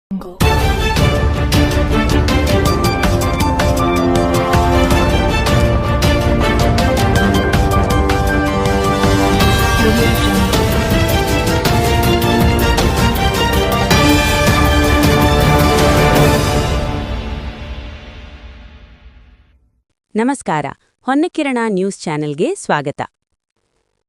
ನಮಸ್ಕಾರ. ಹೊನ್ನಕಿರಣ ನ್ಯೂಸ್ ಚಾನೆಲ್ಗೆ ಸ್ವಾಗತ.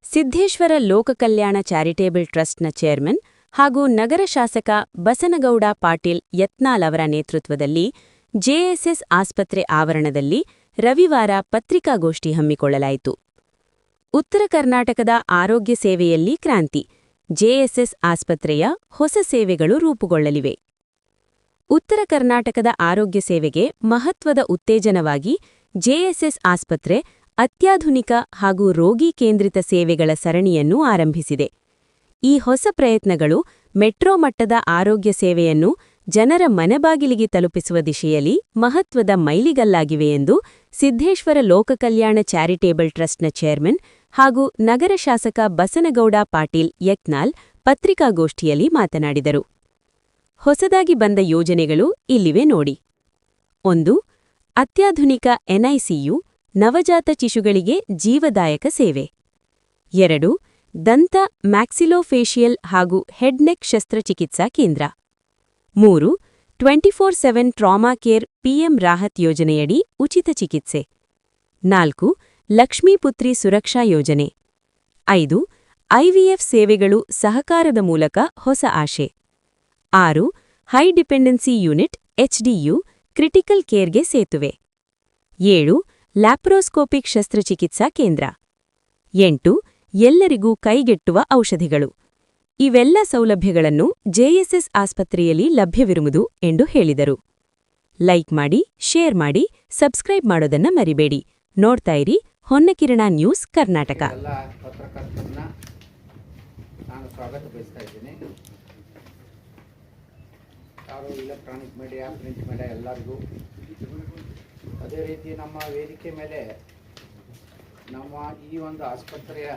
ಸಿದ್ದೇಶ್ವರ ಲೋಕ ಕಲ್ಯಾಣ ಚಾರಿಟೇಬಲ್ ಟ್ರಸ್ಟ್ನ ಚೇರ್ಮನ್ ಹಾಗೂ ನಗರ ಶಾಸಕ ಬಸನಗೌಡ ಪಾಟೀಲ್ ಯತ್ನಾಳ್ ಅವರ ನೇತೃತ್ವದಲ್ಲಿ ಜೆಎಸ್ಎಸ್ ಆಸ್ಪತ್ರೆ ಆವರಣದಲ್ಲಿ ರವಿವಾರ ಪತ್ರಿಕಾಗೋಷ್ಠಿ ಹಮ್ಮಿಕೊಳ್ಳಲಾಯಿತು. ಉತ್ತರ ಕರ್ನಾಟಕದ ಆರೋಗ್ಯ ಸೇವೆಯಲ್ಲಿ ಕ್ರಾಂತಿ, ಜೆಎಸ್ಎಸ್ ಆಸ್ಪತ್ರೆಯ ಹೊಸ ಸೇವೆಗಳು ರೂಪುಗೊಳ್ಳಲಿವೆ. ಉತ್ತರ ಕರ್ನಾಟಕದ ಆರೋಗ್ಯ ಸೇವೆಗೆ ಮಹತ್ವದ ಉತ್ತೇಜನವಾಗಿ ಜೆಎಸ್ಎಸ್ ಆಸ್ಪತ್ರೆ ಅತ್ಯಾಧುನಿಕ ಹಾಗೂ ರೋಗಿ ಕೇಂದ್ರಿತ ಸೇವೆಗಳ ಸರಣಿಯನ್ನು ಆರಂಭಿಸಿದೆ. ಈ ಹೊಸ ಪ್ರಯತ್ನಗಳು ಮೆಟ್ರೋ ಮಟ್ಟದ ಆರೋಗ್ಯ ಸೇವೆಯನ್ನು ಜನರ ಮನೆಬಾಗಿಲಿಗೆ ತಲುಪಿಸುವ ದಿಶೆಯಲ್ಲಿ ಮಹತ್ವದ ಮೈಲಿಗಲ್ಲಾಗಿವೆ ಎಂದು ಸಿದ್ದೇಶ್ವರ ಲೋಕ ಕಲ್ಯಾಣ ಚಾರಿಟೇಬಲ್ ಟ್ರಸ್ಟ್ನ ಚೇರ್ಮನ್ ಹಾಗೂ ನಗರ ಶಾಸಕ ಬಸನಗೌಡ ಪಾಟೀಲ್ ಯತ್ನಾಳ್ ಪತ್ರಿಕಾಗೋಷ್ಠಿಯಲ್ಲಿ ಮಾತನಾಡಿದರು. ಹೊಸದಾಗಿ ಬಂದ ಯೋಜನೆಗಳು ಇಲ್ಲಿವೆ ನೋಡಿ. 1. ಅತ್ಯಾಧುನಿಕ ಎನ್ಐಸಿಯು, ನವಜಾತ ಶಿಶುಗಳಿಗೆ ಜೀವದಾಯಕ ಸೇವೆ. 2. ದಂತ ಮ್ಯಾಕ್ಸಿಲೋಫೇಶಿಯಲ್ ಹಾಗೂ ಹೆಡ್ ನೆಕ್ ಶಸ್ತ್ರಚಿಕಿತ್ಸಾ ಕೇಂದ್ರ. 3. 24/7 ಟ್ರಾಮಾ ಕೇರ್ ಪಿಎಂ ರಾಹತ್ ಯೋಜನೆಯಡಿ ಉಚಿತ ಚಿಕಿತ್ಸೆ. 4. ಲಕ್ಷ್ಮೀಪುತ್ರಿ ಸುರಕ್ಷಾ ಯೋಜನೆ. 5. ಐವಿಎಫ್ ಸೇವೆಗಳು ಸಹಕಾರದ ಮೂಲಕ ಹೊಸ ಆಶೆ. 6. High dependency unit HDU critical ಕೇರ್ಗೆ ಸೇತುವೆ. 7. ಲ್ಯಾಪ್ರೋಸ್ಕೋಪಿಕ್ ಶಸ್ತ್ರಚಿಕಿತ್ಸಾ ಕೇಂದ್ರ. 8. ಎಲ್ಲರಿಗೂ ಕೈಗೆಟ್ಟುವ ಔಷಧಿಗಳು. ಇವೆಲ್ಲ ಸೌಲಭ್ಯಗಳನ್ನು ಜೆಎಸ್ಎಸ್ ಆಸ್ಪತ್ರೆಯಲ್ಲಿ ಲಭ್ಯವಿರುವುದು ಎಂದು ಹೇಳಿದರು. ಲೈಕ್ ಮಾಡಿ, ಶೇರ್ ಮಾಡಿ, ಸಬ್ಸ್ಕ್ರೈಬ್ ಮಾಡೋದನ್ನ ಮರಿಬೇಡಿ. ನೋಡ್ತಾ ಇರಿ Honnakirana news Karnataka. Electronic media, print media ಎಲ್ಲರಿಗೂ, ಅದೇ ರೀತಿ ನಮ್ಮ ವೇದಿಕೆ ಮೇಲೆ ನಮ್ಮ ಈ ಒಂದು ಆಸ್ಪತ್ರೆಯ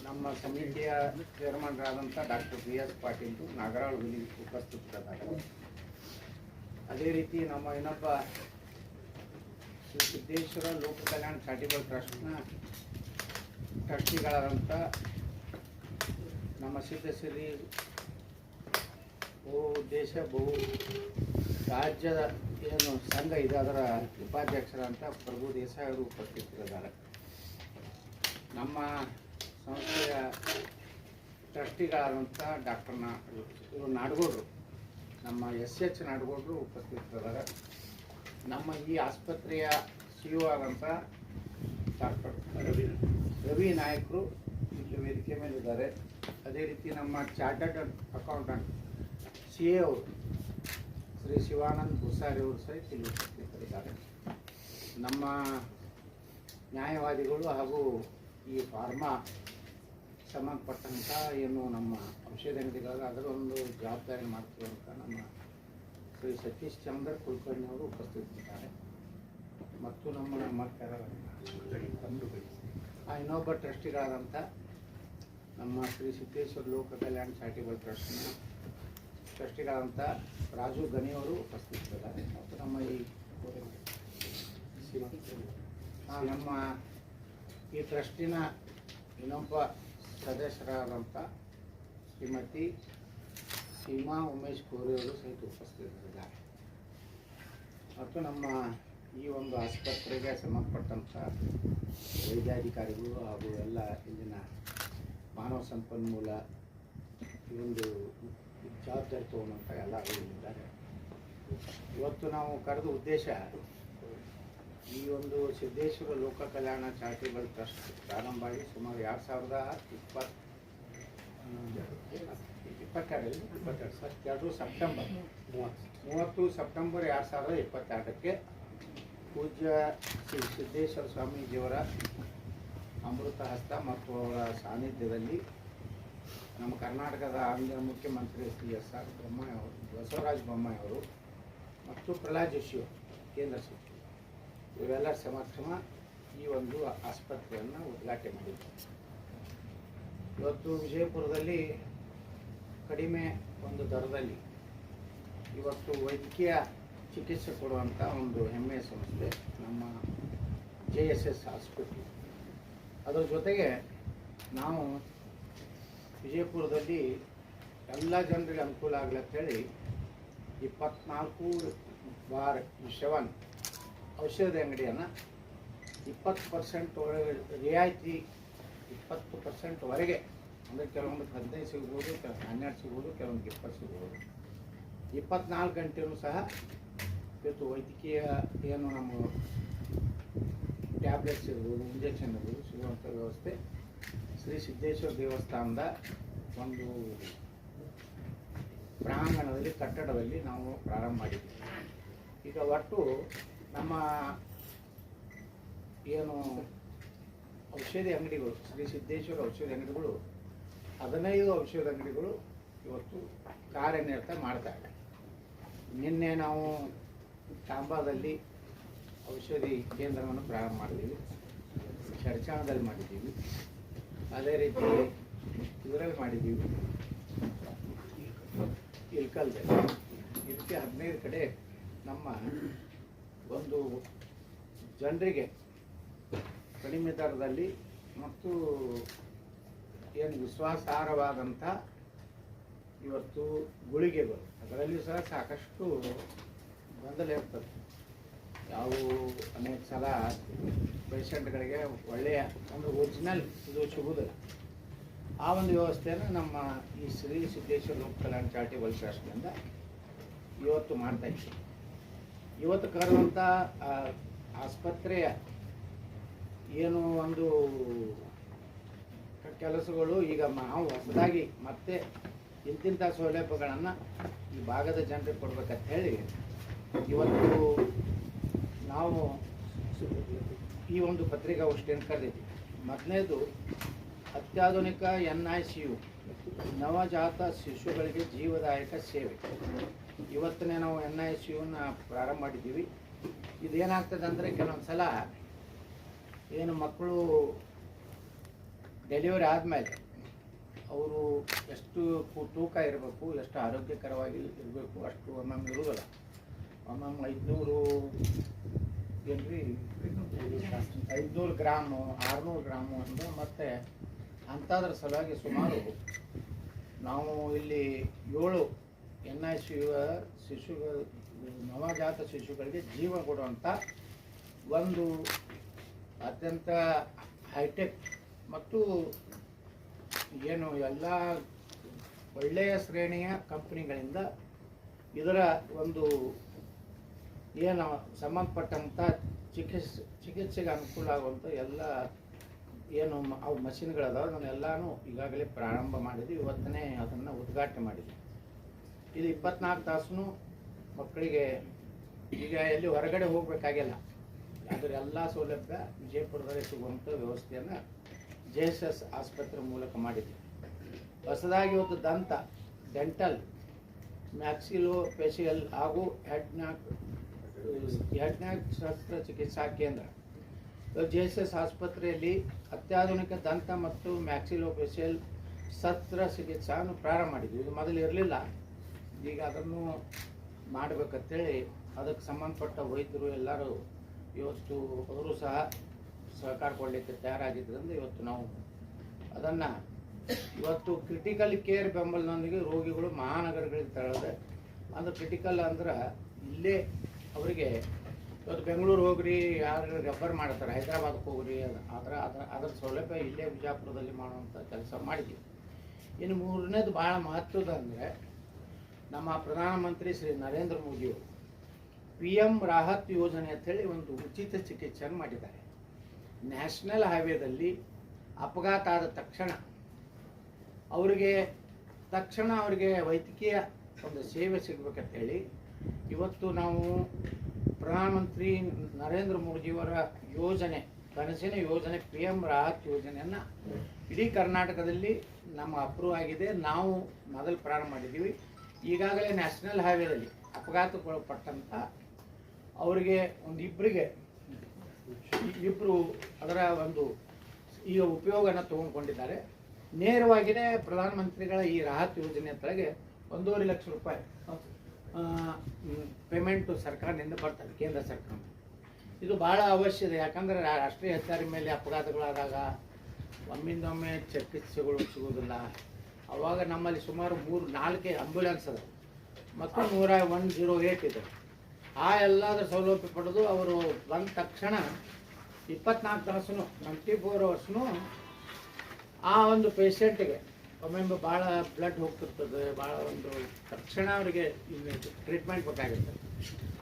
ನಮ್ಮ ಸಮಿತಿಯ ಚೇರ್ಮನ್ರಾದಂಥ ಡಾಕ್ಟರ್ ಬಿ.ಎಸ್. ಪಾಟೀಲ್ ನಾಗರಾಳ್ ಹುಲಿ ಉಪಸ್ಥಿತರಿದ್ದಾರೆ. ಅದೇ ರೀತಿ ನಮ್ಮ ಇನ್ನೊಬ್ಬ ಶ್ರೀ ಸಿದ್ದೇಶ್ವರ ಲೋಕ ಕಲ್ಯಾಣ ಚಾರಿಟೇಬಲ್ ಟ್ರಸ್ಟ್ನ ಟ್ರಸ್ಟಿಗಳಾದಂಥ ನಮ್ಮ ಸಿದ್ಧಶ್ರೀ ದೇಶ ಬಹು ರಾಜ್ಯದ ಏನು ಸಂಘ ಇದೆ ಅದರ ಉಪಾಧ್ಯಕ್ಷರಂತ ಪ್ರಭು ದೇಸಾಯಿ ಅವರು ಉಪಸ್ಥಿತರಿದ್ದಾರೆ. ನಮ್ಮ ಸಂಸ್ಥೆಯ ಟ್ರಸ್ಟಿಗಳಾದಂಥ ಡಾಕ್ಟರ್ ನಾಡಗೌಡರು, ನಮ್ಮ ಎಸ್ ನಾಡಗೌಡರು ಉಪಸ್ಥಿತರಿದ್ದಾರೆ. ನಮ್ಮ ಈ ಆಸ್ಪತ್ರೆಯ ಸಿಇಒ ಆದಂಥ ಡಾಕ್ಟರ್ ರವಿ ನಾಯಕರು ಇಲ್ಲಿ ವೇದಿಕೆ ಮೇಲಿದ್ದಾರೆ. ಅದೇ ರೀತಿ ನಮ್ಮ ಚಾರ್ಟರ್ಡ್ ಅಕೌಂಟೆಂಟ್ CA ಅವರು ಶ್ರೀ ಶಿವಾನಂದ್ ಭೂಸಾರಿ ಅವರು ಸಹಿತ ಇಲ್ಲಿ ಉಪಸ್ಥಿತರಿದ್ದಾರೆ. ನಮ್ಮ ನ್ಯಾಯವಾದಿಗಳು ಹಾಗೂ ಈ ಫಾರ್ಮಾ ಸಂಬಂಧಪಟ್ಟಂಥ ಏನು ನಮ್ಮ ಔಷಧ ಅಂಗಡಿಗಳ ಅದರ ಒಂದು ಜವಾಬ್ದಾರಿ ಮಾಡ್ತಿರುವಂಥ ನಮ್ಮ ಶ್ರೀ ಸತೀಶ್ ಚಂದ್ರ ಕುಲಕರ್ಣಿ ಅವರು ಉಪಸ್ಥಿತರಿದ್ದಾರೆ. ಮತ್ತು ನಮ್ಮ ಇನ್ನೊಬ್ಬ ಟ್ರಸ್ಟಿಗಳಾದಂಥ ನಮ್ಮ ಶ್ರೀ ಸಿದ್ದೇಶ್ವರ ಲೋಕ ಕಲ್ಯಾಣ ಚಾರಿಟೇಬಲ್ ಟ್ರಸ್ಟ್ನ ಟ್ರಸ್ಟಿಗಳಾದಂಥ ರಾಜು ಗನಿಯವರು ಉಪಸ್ಥಿತರಿದ್ದಾರೆ. ಮತ್ತು ನಮ್ಮ ಈ ಟ್ರಸ್ಟಿನ ಇನ್ನೊಬ್ಬ ಸದಸ್ಯರಾದಂಥ ಶ್ರೀಮತಿ ಸೀಮಾ ಉಮೇಶ್ ಕೋರಿಯವರು ಸಹಿತ ಉಪಸ್ಥಿತರಿದ್ದಾರೆ. ಮತ್ತು ನಮ್ಮ ಈ ಒಂದು ಆಸ್ಪತ್ರೆಗೆ ಸಂಬಂಧಪಟ್ಟಂಥ ವೈದ್ಯಾಧಿಕಾರಿಗಳು ಹಾಗೂ ಎಲ್ಲ ಇಲ್ಲಿನ ಮಾನವ ಸಂಪನ್ಮೂಲ ಈ ಒಂದು ಜವಾಬ್ದಾರಿ ತಗೊಂಡಂಥ ಎಲ್ಲ ಇದ್ದಾರೆ. ಇವತ್ತು ನಾವು ಕರೆದ ಉದ್ದೇಶ ಈ ಒಂದು ಸಿದ್ದೇಶ್ವರ ಲೋಕ ಕಲ್ಯಾಣ ಚಾರಿಟೇಬಲ್ ಟ್ರಸ್ಟ್ ಪ್ರಾರಂಭ ಆಗಿ ಸುಮಾರು 2022 ಸೆಪ್ಟೆಂಬರ್ 30 ಸೆಪ್ಟೆಂಬರ್ 2022ಕ್ಕೆ ಪೂಜ್ಯ ಶ್ರೀ ಸಿದ್ದೇಶ್ವರ ಸ್ವಾಮೀಜಿಯವರ ಅಮೃತ ಹಸ್ತ ಮತ್ತು ಅವರ ಸಾನ್ನಿಧ್ಯದಲ್ಲಿ ನಮ್ಮ ಕರ್ನಾಟಕದ ಆಂಧ್ರ ಮುಖ್ಯಮಂತ್ರಿ ಶ್ರೀ ಎಸ್.ಆರ್. ಬೊಮ್ಮಾಯಿ ಅವರು, ಬಸವರಾಜ ಬೊಮ್ಮಾಯಿ ಅವರು ಮತ್ತು ಪ್ರಹ್ಲಾದ್ ಜೋಶಿ ಕೇಂದ್ರ ಸಚಿವರು ಇವರೆಲ್ಲರ ಸಮಕ್ಷಮ ಈ ಒಂದು ಆಸ್ಪತ್ರೆಯನ್ನು ಉದ್ಘಾಟನೆ ಮಾಡಿದ್ದಾರೆ. ಇವತ್ತು ವಿಜಯಪುರದಲ್ಲಿ ಕಡಿಮೆ ಒಂದು ದರದಲ್ಲಿ ಇವತ್ತು ವೈದ್ಯಕೀಯ ಚಿಕಿತ್ಸೆ ಕೊಡುವಂಥ ಒಂದು ಹೆಮ್ಮೆಯ ಸಂಸ್ಥೆ ನಮ್ಮ JSS ಹಾಸ್ಪಿಟ್ಲ್. ಅದರ ಜೊತೆಗೆ ನಾವು ವಿಜಯಪುರದಲ್ಲಿ ಎಲ್ಲ ಜನರಿಗೆ ಅನುಕೂಲ ಆಗಲಂತೇಳಿ 24/7 ಔಷಧಿ ಅಂಗಡಿಯನ್ನು 20% ರಿಯಾಯಿತಿ 20%ವರೆಗೆ, ಅಂದರೆ ಕೆಲವೊಂದು 15 ಸಿಗ್ಬೋದು, 12 ಸಿಗ್ಬೋದು, ಕೆಲವೊಂದು 20 ಸಿಗ್ಬೋದು. 24 ಗಂಟೆಯೂ ಸಹ ಇವತ್ತು ವೈದ್ಯಕೀಯ ಏನು ನಮ್ಮ ಟ್ಯಾಬ್ಲೆಟ್ಸ್ ಇರ್ಬೋದು, ಇಂಜೆಕ್ಷನ್ ಇರ್ಬೋದು ಸಿಗುವಂಥ ವ್ಯವಸ್ಥೆ ಶ್ರೀ ಸಿದ್ದೇಶ್ವರ ದೇವಸ್ಥಾನದ ಒಂದು ಪ್ರಾಂಗಣದಲ್ಲಿ, ಕಟ್ಟಡದಲ್ಲಿ ನಾವು ಪ್ರಾರಂಭ ಮಾಡಿದ್ದೀವಿ. ಈಗ ಒಟ್ಟು ನಮ್ಮ ಏನು ಔಷಧಿ ಅಂಗಡಿಗಳು, ಶ್ರೀ ಸಿದ್ದೇಶ್ವರ ಔಷಧಿ ಅಂಗಡಿಗಳು 15 ಔಷಧಿ ಅಂಗಡಿಗಳು ಇವತ್ತು ಕಾರ್ಯನಿರತ ಮಾಡ್ತಾರೆ. ನಿನ್ನೆ ನಾವು ತಾಂಬಾದಲ್ಲಿ ಔಷಧಿ ಕೇಂದ್ರವನ್ನು ಪ್ರಾರಂಭ ಮಾಡಿದ್ದೀವಿ, ಚರ್ಚಾಣದಲ್ಲಿ ಮಾಡಿದ್ದೀವಿ, ಅದೇ ರೀತಿ ಇದರಲ್ಲಿ ಮಾಡಿದ್ದೀವಿ, ಇಲ್ಕಲ್ದಲ್ಲಿ. ಇದಕ್ಕೆ 15 ಕಡೆ ನಮ್ಮ ಒಂದು ಜನರಿಗೆ ಕಡಿಮೆ ದರದಲ್ಲಿ ಮತ್ತು ಏನು ವಿಶ್ವಾಸಾರ್ಹವಾದಂಥ ಇವತ್ತು ಗುಳಿಗೆಗಳು, ಅದರಲ್ಲಿ ಸಹ ಸಾಕಷ್ಟು ಗೊಂದಲ ಇರ್ತದೆ. ಯಾವುವು ಅನೇಕ ಸಲ ಪೇಷಂಟ್ಗಳಿಗೆ ಒಳ್ಳೆಯ ಒಂದು ಒರಿಜಿನಲ್ ಇದು ಸಿಗುವುದಿಲ್ಲ. ಆ ಒಂದು ವ್ಯವಸ್ಥೆಯನ್ನು ನಮ್ಮ ಈ ಶ್ರೀ ಸಿದ್ದೇಶ್ವರ ಲೋಕ ಕಲ್ಯಾಣ ಚಾರಿಟೇಬಲ್ ಟ್ರಸ್ಟ್ನಿಂದ ಇವತ್ತು ಮಾಡ್ತಾ ಇದ್ದೀವಿ. ಇವತ್ತು ಕರೆಯುವಂಥ ಆಸ್ಪತ್ರೆಯ ಏನು ಒಂದು ಕೆಲಸಗಳು ಈಗ ನಾವು ಹೊಸದಾಗಿ ಮತ್ತೆ ಇಂತಿಂಥ ಸೌಲಭ್ಯಗಳನ್ನು ಈ ಭಾಗದ ಜನರಿಗೆ ಕೊಡ್ಬೇಕಂತ ಹೇಳಿ ಇವತ್ತು ನಾವು ಈ ಒಂದು ಪತ್ರಿಕಾಗೋಷ್ಠಿಯನ್ನು ಕರೆದಿದ್ದೀವಿ. ಮೊದಲನೇದು ಅತ್ಯಾಧುನಿಕ NICU, ನವಜಾತ ಶಿಶುಗಳಿಗೆ ಜೀವದಾಯಕ ಸೇವೆ. ಇವತ್ತನೇ ನಾವು NICUನ ಪ್ರಾರಂಭ ಮಾಡಿದ್ದೀವಿ. ಇದೇನಾಗ್ತದೆ ಅಂದರೆ ಕೆಲವೊಂದು ಸಲ ಏನು ಮಕ್ಕಳು ಡೆಲಿವರಿ ಆದಮೇಲೆ ಅವರು ಎಷ್ಟು ತೂಕ ಇರಬೇಕು, ಎಷ್ಟು ಆರೋಗ್ಯಕರವಾಗಿ ಇರಬೇಕು, ಅಷ್ಟು ಒಮ್ಮೊಮ್ಮೆ ಇರುವುದಿಲ್ಲ. ಒಮ್ಮೊಮ್ಮೆ 500 ಗ್ರಾಮು 600 ಗ್ರಾಮು ಅಂತ. ಮತ್ತು ಅಂಥದ್ರ ಸಲುವಾಗಿ ಸುಮಾರು ನಾವು ಇಲ್ಲಿ 7 NICU ಶಿಶುಗಳು, ನವಜಾತ ಶಿಶುಗಳಿಗೆ ಜೀವ ಕೊಡುವಂಥ ಒಂದು ಅತ್ಯಂತ ಹೈಟೆಕ್ ಮತ್ತು ಏನು ಎಲ್ಲ ಒಳ್ಳೆಯ ಶ್ರೇಣಿಯ ಕಂಪ್ನಿಗಳಿಂದ ಇದರ ಒಂದು ಏನು ಸಂಬಂಧಪಟ್ಟಂಥ ಚಿಕಿತ್ಸೆಗೆ ಅನುಕೂಲ ಆಗುವಂಥ ಎಲ್ಲ ಏನು ಅವು ಮಷಿನ್ಗಳದಾವೆ, ಅದನ್ನೆಲ್ಲನೂ ಈಗಾಗಲೇ ಪ್ರಾರಂಭ ಮಾಡಿದ್ವಿ. ಇವತ್ತನೇ ಅದನ್ನು ಉದ್ಘಾಟನೆ ಮಾಡಿದ್ವಿ. ಇದು 24 ತಾಸು ಮಕ್ಕಳಿಗೆ ಈಗ ಎಲ್ಲಿ ಹೊರಗಡೆ ಹೋಗಬೇಕಾಗಿಲ್ಲ. ಅದರ ಎಲ್ಲ ಸೌಲಭ್ಯ ವಿಜಯಪುರದಲ್ಲಿ ಸಿಗುವಂಥ ವ್ಯವಸ್ಥೆಯನ್ನು JSS ಆಸ್ಪತ್ರೆ ಮೂಲಕ ಮಾಡಿದ್ವಿ. ಹೊಸದಾಗಿ ಇವತ್ತು ಡೆಂಟಲ್, ಮ್ಯಾಕ್ಸಿಲೋ ಫೇಶಿಯಲ್ ಹಾಗೂ ಹೆಡ್ ನ್ಯಾಕ್ ಶಸ್ತ್ರಚಿಕಿತ್ಸಾ ಕೇಂದ್ರ JSS ಆಸ್ಪತ್ರೆಯಲ್ಲಿ ಅತ್ಯಾಧುನಿಕ ದಂತ ಮತ್ತು ಮ್ಯಾಕ್ಸಿಲೋ ಫೇಶಿಯಲ್ ಶಸ್ತ್ರಚಿಕಿತ್ಸಾವನ್ನು ಪ್ರಾರಂಭ ಮಾಡಿದ್ವಿ. ಇದು ಮೊದಲು ಇರಲಿಲ್ಲ, ಈಗ ಅದನ್ನು ಮಾಡಬೇಕಂತೇಳಿ ಅದಕ್ಕೆ ಸಂಬಂಧಪಟ್ಟ ವೈದ್ಯರು ಎಲ್ಲರೂ ಇವತ್ತು ಅವರು ಸಹ ಸಹಕಾರ ಕೊಡಲಿಕ್ಕೆ ತಯಾರಾಗಿದ್ದರಿಂದ ಇವತ್ತು ನಾವು ಅದನ್ನು ಇವತ್ತು ಕ್ರಿಟಿಕಲ್ ಕೇರ್ ಬೆಂಬಲದೊಂದಿಗೆ ರೋಗಿಗಳು ಮಹಾನಗರಗಳಿಗೆ ತೆರಳಿದೆ. ಅಂದ್ರೆ ಕ್ರಿಟಿಕಲ್ ಅಂದ್ರೆ ಇಲ್ಲೇ ಅವರಿಗೆ ಇವತ್ತು ಬೆಂಗಳೂರು ಹೋಗ್ರಿ, ಯಾರು ರೆಫರ್ ಮಾಡ್ತಾರೆ, ಹೈದರಾಬಾದ್ಗೆ ಹೋಗ್ರಿ, ಅದರ ಸೌಲಭ್ಯ ಇಲ್ಲೇ ವಿಜಯಪುರದಲ್ಲಿ ಮಾಡುವಂಥ ಕೆಲಸ ಮಾಡಿದ್ವಿ. ಇನ್ನು ಮೂರನೇದು ಭಾಳ ಮಹತ್ವದ ಅಂದರೆ ನಮ್ಮ ಪ್ರಧಾನಮಂತ್ರಿ ಶ್ರೀ ನರೇಂದ್ರ ಮೋದಿಯವರು PM ರಾಹತ್ ಯೋಜನೆ ಅಂತೇಳಿ ಒಂದು ಉಚಿತ ಚಿಕಿತ್ಸೆಯನ್ನು ಮಾಡಿದ್ದಾರೆ. ನ್ಯಾಷನಲ್ ಹೈವೇದಲ್ಲಿ ಅಪಘಾತ ಆದ ತಕ್ಷಣ ಅವರಿಗೆ ವೈದ್ಯಕೀಯ ಒಂದು ಸೇವೆ ಸಿಗಬೇಕಂತೇಳಿ ಇವತ್ತು ನಾವು ಪ್ರಧಾನಮಂತ್ರಿ ನರೇಂದ್ರ ಮೋದಿಯವರ ಯೋಜನೆ, ಕನಸಿನ ಯೋಜನೆ PM ರಾಹತ್ ಯೋಜನೆಯನ್ನು ಇಡೀ ಕರ್ನಾಟಕದಲ್ಲಿ ನಮ್ಮ ಅಪ್ರೂವ್ ಆಗಿದೆ. ನಾವು ಮೊದಲು ಪ್ರಾರಂಭ ಮಾಡಿದ್ದೀವಿ. ಈಗಾಗಲೇ ನ್ಯಾಷನಲ್ ಹೈವೇದಲ್ಲಿ ಅಪಘಾತಕ್ಕೊಳಪಟ್ಟಂಥ ಅವರಿಗೆ ಇಬ್ಬರು ಅದರ ಒಂದು ಈಗ ಉಪಯೋಗನ ತೊಗೊಂಡ್ಕೊಂಡಿದ್ದಾರೆ. ನೇರವಾಗಿಯೇ ಪ್ರಧಾನಮಂತ್ರಿಗಳ ಈ ರಾಹತ್ ಯೋಜನೆ ಕೆಳಗೆ 1.5 ಲಕ್ಷ ರೂಪಾಯಿ ಪೇಮೆಂಟು ಸರ್ಕಾರದಿಂದ ಬರ್ತದೆ, ಕೇಂದ್ರ ಸರ್ಕಾರ. ಇದು ಭಾಳ ಅವಶ್ಯ ಇದೆ. ಯಾಕಂದರೆ ರಾಷ್ಟ್ರೀಯ ಹೆದ್ದಾರಿ ಮೇಲೆ ಅಪಘಾತಗಳಾದಾಗ ಒಮ್ಮಿಂದೊಮ್ಮೆ ಚಿಕಿತ್ಸೆಗಳು ಸಿಗೋದಿಲ್ಲ. ಆವಾಗ ನಮ್ಮಲ್ಲಿ ಸುಮಾರು 3-4 ಆಂಬ್ಯುಲೆನ್ಸ್ ಅದ ಮತ್ತು 108 ಇದೆ. ಆ ಎಲ್ಲದರ ಸೌಲಭ್ಯ ಪಡೆದು ಅವರು ಬಂದ ತಕ್ಷಣ 24 ತಾಸು 24 ಅವರ್ಸ್ನು ಆ ಒಂದು ಪೇಷಂಟಿಗೆ ಒಮ್ಮೊಮ್ಮೆ ಭಾಳ ಬ್ಲಡ್ ಹೋಗ್ತಿರ್ತದೆ, ಭಾಳ ಒಂದು ತಕ್ಷಣ ಅವರಿಗೆ ಟ್ರೀಟ್ಮೆಂಟ್ ಬೇಕಾಗುತ್ತೆ.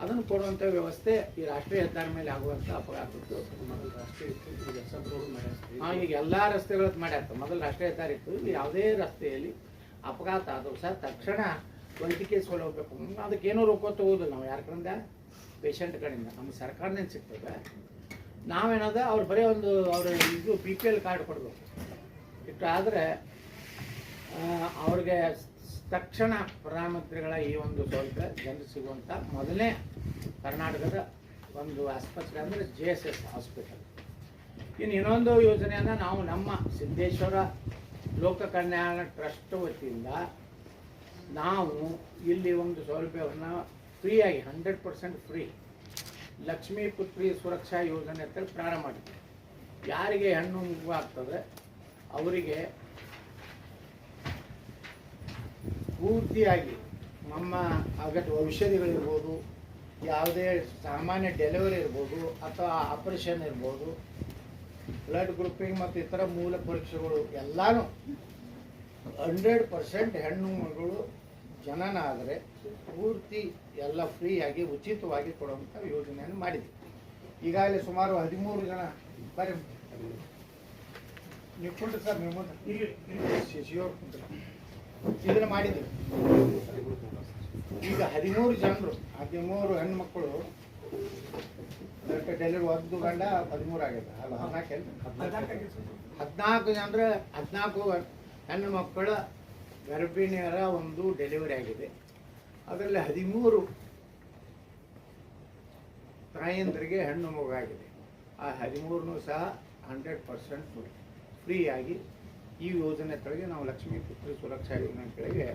ಅದನ್ನು ಕೊಡುವಂಥ ವ್ಯವಸ್ಥೆ ಈ ರಾಷ್ಟ್ರೀಯ ಹೆದ್ದಾರಿ ಮೇಲೆ ಆಗುವಂಥ ಅಪಘಾತದ್ದು ಈಗ ಎಲ್ಲ ರಸ್ತೆಗಳದ್ದು ಮಾಡ್ಯಾರ. ಮೊದಲು ರಾಷ್ಟ್ರೀಯ ಹೆದ್ದಾರಿ ಇತ್ತು, ಯಾವುದೇ ರಸ್ತೆಯಲ್ಲಿ ಅಪಘಾತ ಆದರೂ ಸಹ ತಕ್ಷಣ ವೈದ್ಯಕೀಯ ಸೌಲಭ್ಯ ಅದಕ್ಕೇನೂ ರೊಕ್ಕ ತಗೋದಿಲ್ಲ ನಾವು ಯಾರ ಕಡೆಯಿಂದ, ಪೇಷಂಟ್ ಕಡೆಯಿಂದ. ನಮ್ಮ ಸರ್ಕಾರದಿಂದ ಸಿಗ್ತದೆ. ನಾವೇನದ ಅವ್ರು ಬರೀ ಒಂದು ಅವ್ರ ಇದು BPL ಕಾರ್ಡ್ ಕೊಡಬೇಕು. ಇಷ್ಟಾದರೆ ಅವ್ರಿಗೆ ತಕ್ಷಣ ಪ್ರಧಾನಮಂತ್ರಿಗಳ ಈ ಒಂದು ಸೌಲಭ್ಯ ಜನರು ಸಿಗುವಂಥ ಮೊದಲನೇ ಕರ್ನಾಟಕದ ಒಂದು ಆಸ್ಪತ್ರೆ ಅಂದರೆ JSS ಹಾಸ್ಪಿಟಲ್. ಇನ್ನು ಇನ್ನೊಂದು ಯೋಜನೆಯನ್ನು ನಾವು ನಮ್ಮ ಸಿದ್ದೇಶ್ವರ ಲೋಕ ಕಲ್ಯಾಣ ಟ್ರಸ್ಟ್ ವತಿಯಿಂದ ನಾವು ಇಲ್ಲಿ ಒಂದು ಸೌಲಭ್ಯವನ್ನು ಫ್ರೀಯಾಗಿ 100% ಫ್ರೀ ಲಕ್ಷ್ಮೀ ಪುತ್ರಿ ಸುರಕ್ಷಾ ಯೋಜನೆ ಅಂತ ಪ್ರಾರಂಭ ಮಾಡಿದ್ವಿ. ಯಾರಿಗೆ ಹೆಣ್ಣು ಮಗು ಆಗ್ತದೆ ಅವರಿಗೆ ಪೂರ್ತಿಯಾಗಿ ನಮ್ಮ ಅಗತ್ಯ ಔಷಧಿಗಳಿರ್ಬೋದು, ಯಾವುದೇ ಸಾಮಾನ್ಯ ಡೆಲಿವರಿ ಇರ್ಬೋದು ಅಥವಾ ಆಪರೇಷನ್ ಇರ್ಬೋದು, ಬ್ಲಡ್ ಗ್ರೂಪಿಂಗ್ ಮತ್ತು ಇತರ ಮೂಲ ಪರೀಕ್ಷೆಗಳು ಎಲ್ಲನೂ 100% ಹೆಣ್ಣು ಮಗಳು ಜನನ ಆದರೆ ಪೂರ್ತಿ ಎಲ್ಲ ಫ್ರೀಯಾಗಿ ಉಚಿತವಾಗಿ ಕೊಡುವಂಥ ಯೋಜನೆಯನ್ನು ಮಾಡಿದ್ವಿ. ಈಗಾಗಲೇ ಸುಮಾರು 13 ಜನ ಬರೀ ನೀವು ಕುಂಡ್ರಿ ಸರ್, ನೀವು ಶಿಶಿಯವ್ರು ಕುಂಡ್ರಿ, ಇದನ್ನು ಮಾಡಿದ್ದೀವಿ. ಈಗ 13 ಜನರು 13 ಹೆಣ್ಮಕ್ಳು ಡೆಲಿವರಿ, 1 ಗಂಡ 13 ಆಗಿದೆ ಅಲ್ಲ, 14 ಜನರು 14 ಹೆಣ್ಣು ಮಕ್ಕಳ ಗರ್ಭಿಣಿಯರ ಒಂದು ಡೆಲಿವರಿ ಆಗಿದೆ. ಅದರಲ್ಲಿ 13 ತಾಯಂದ್ರಿಗೆ ಹೆಣ್ಣು ಮಗುವಾಗಿದೆ. ಆ 13ನೂ ಸಹ 100% ಫ್ರೀಯಾಗಿ ಈ ಯೋಜನೆ ಕೆಳಗೆ ನಾವು ಲಕ್ಷ್ಮೀ ಪುತ್ರಿ ಸುರಕ್ಷಾ ಯೋಜನೆ ಕೆಳಗೆ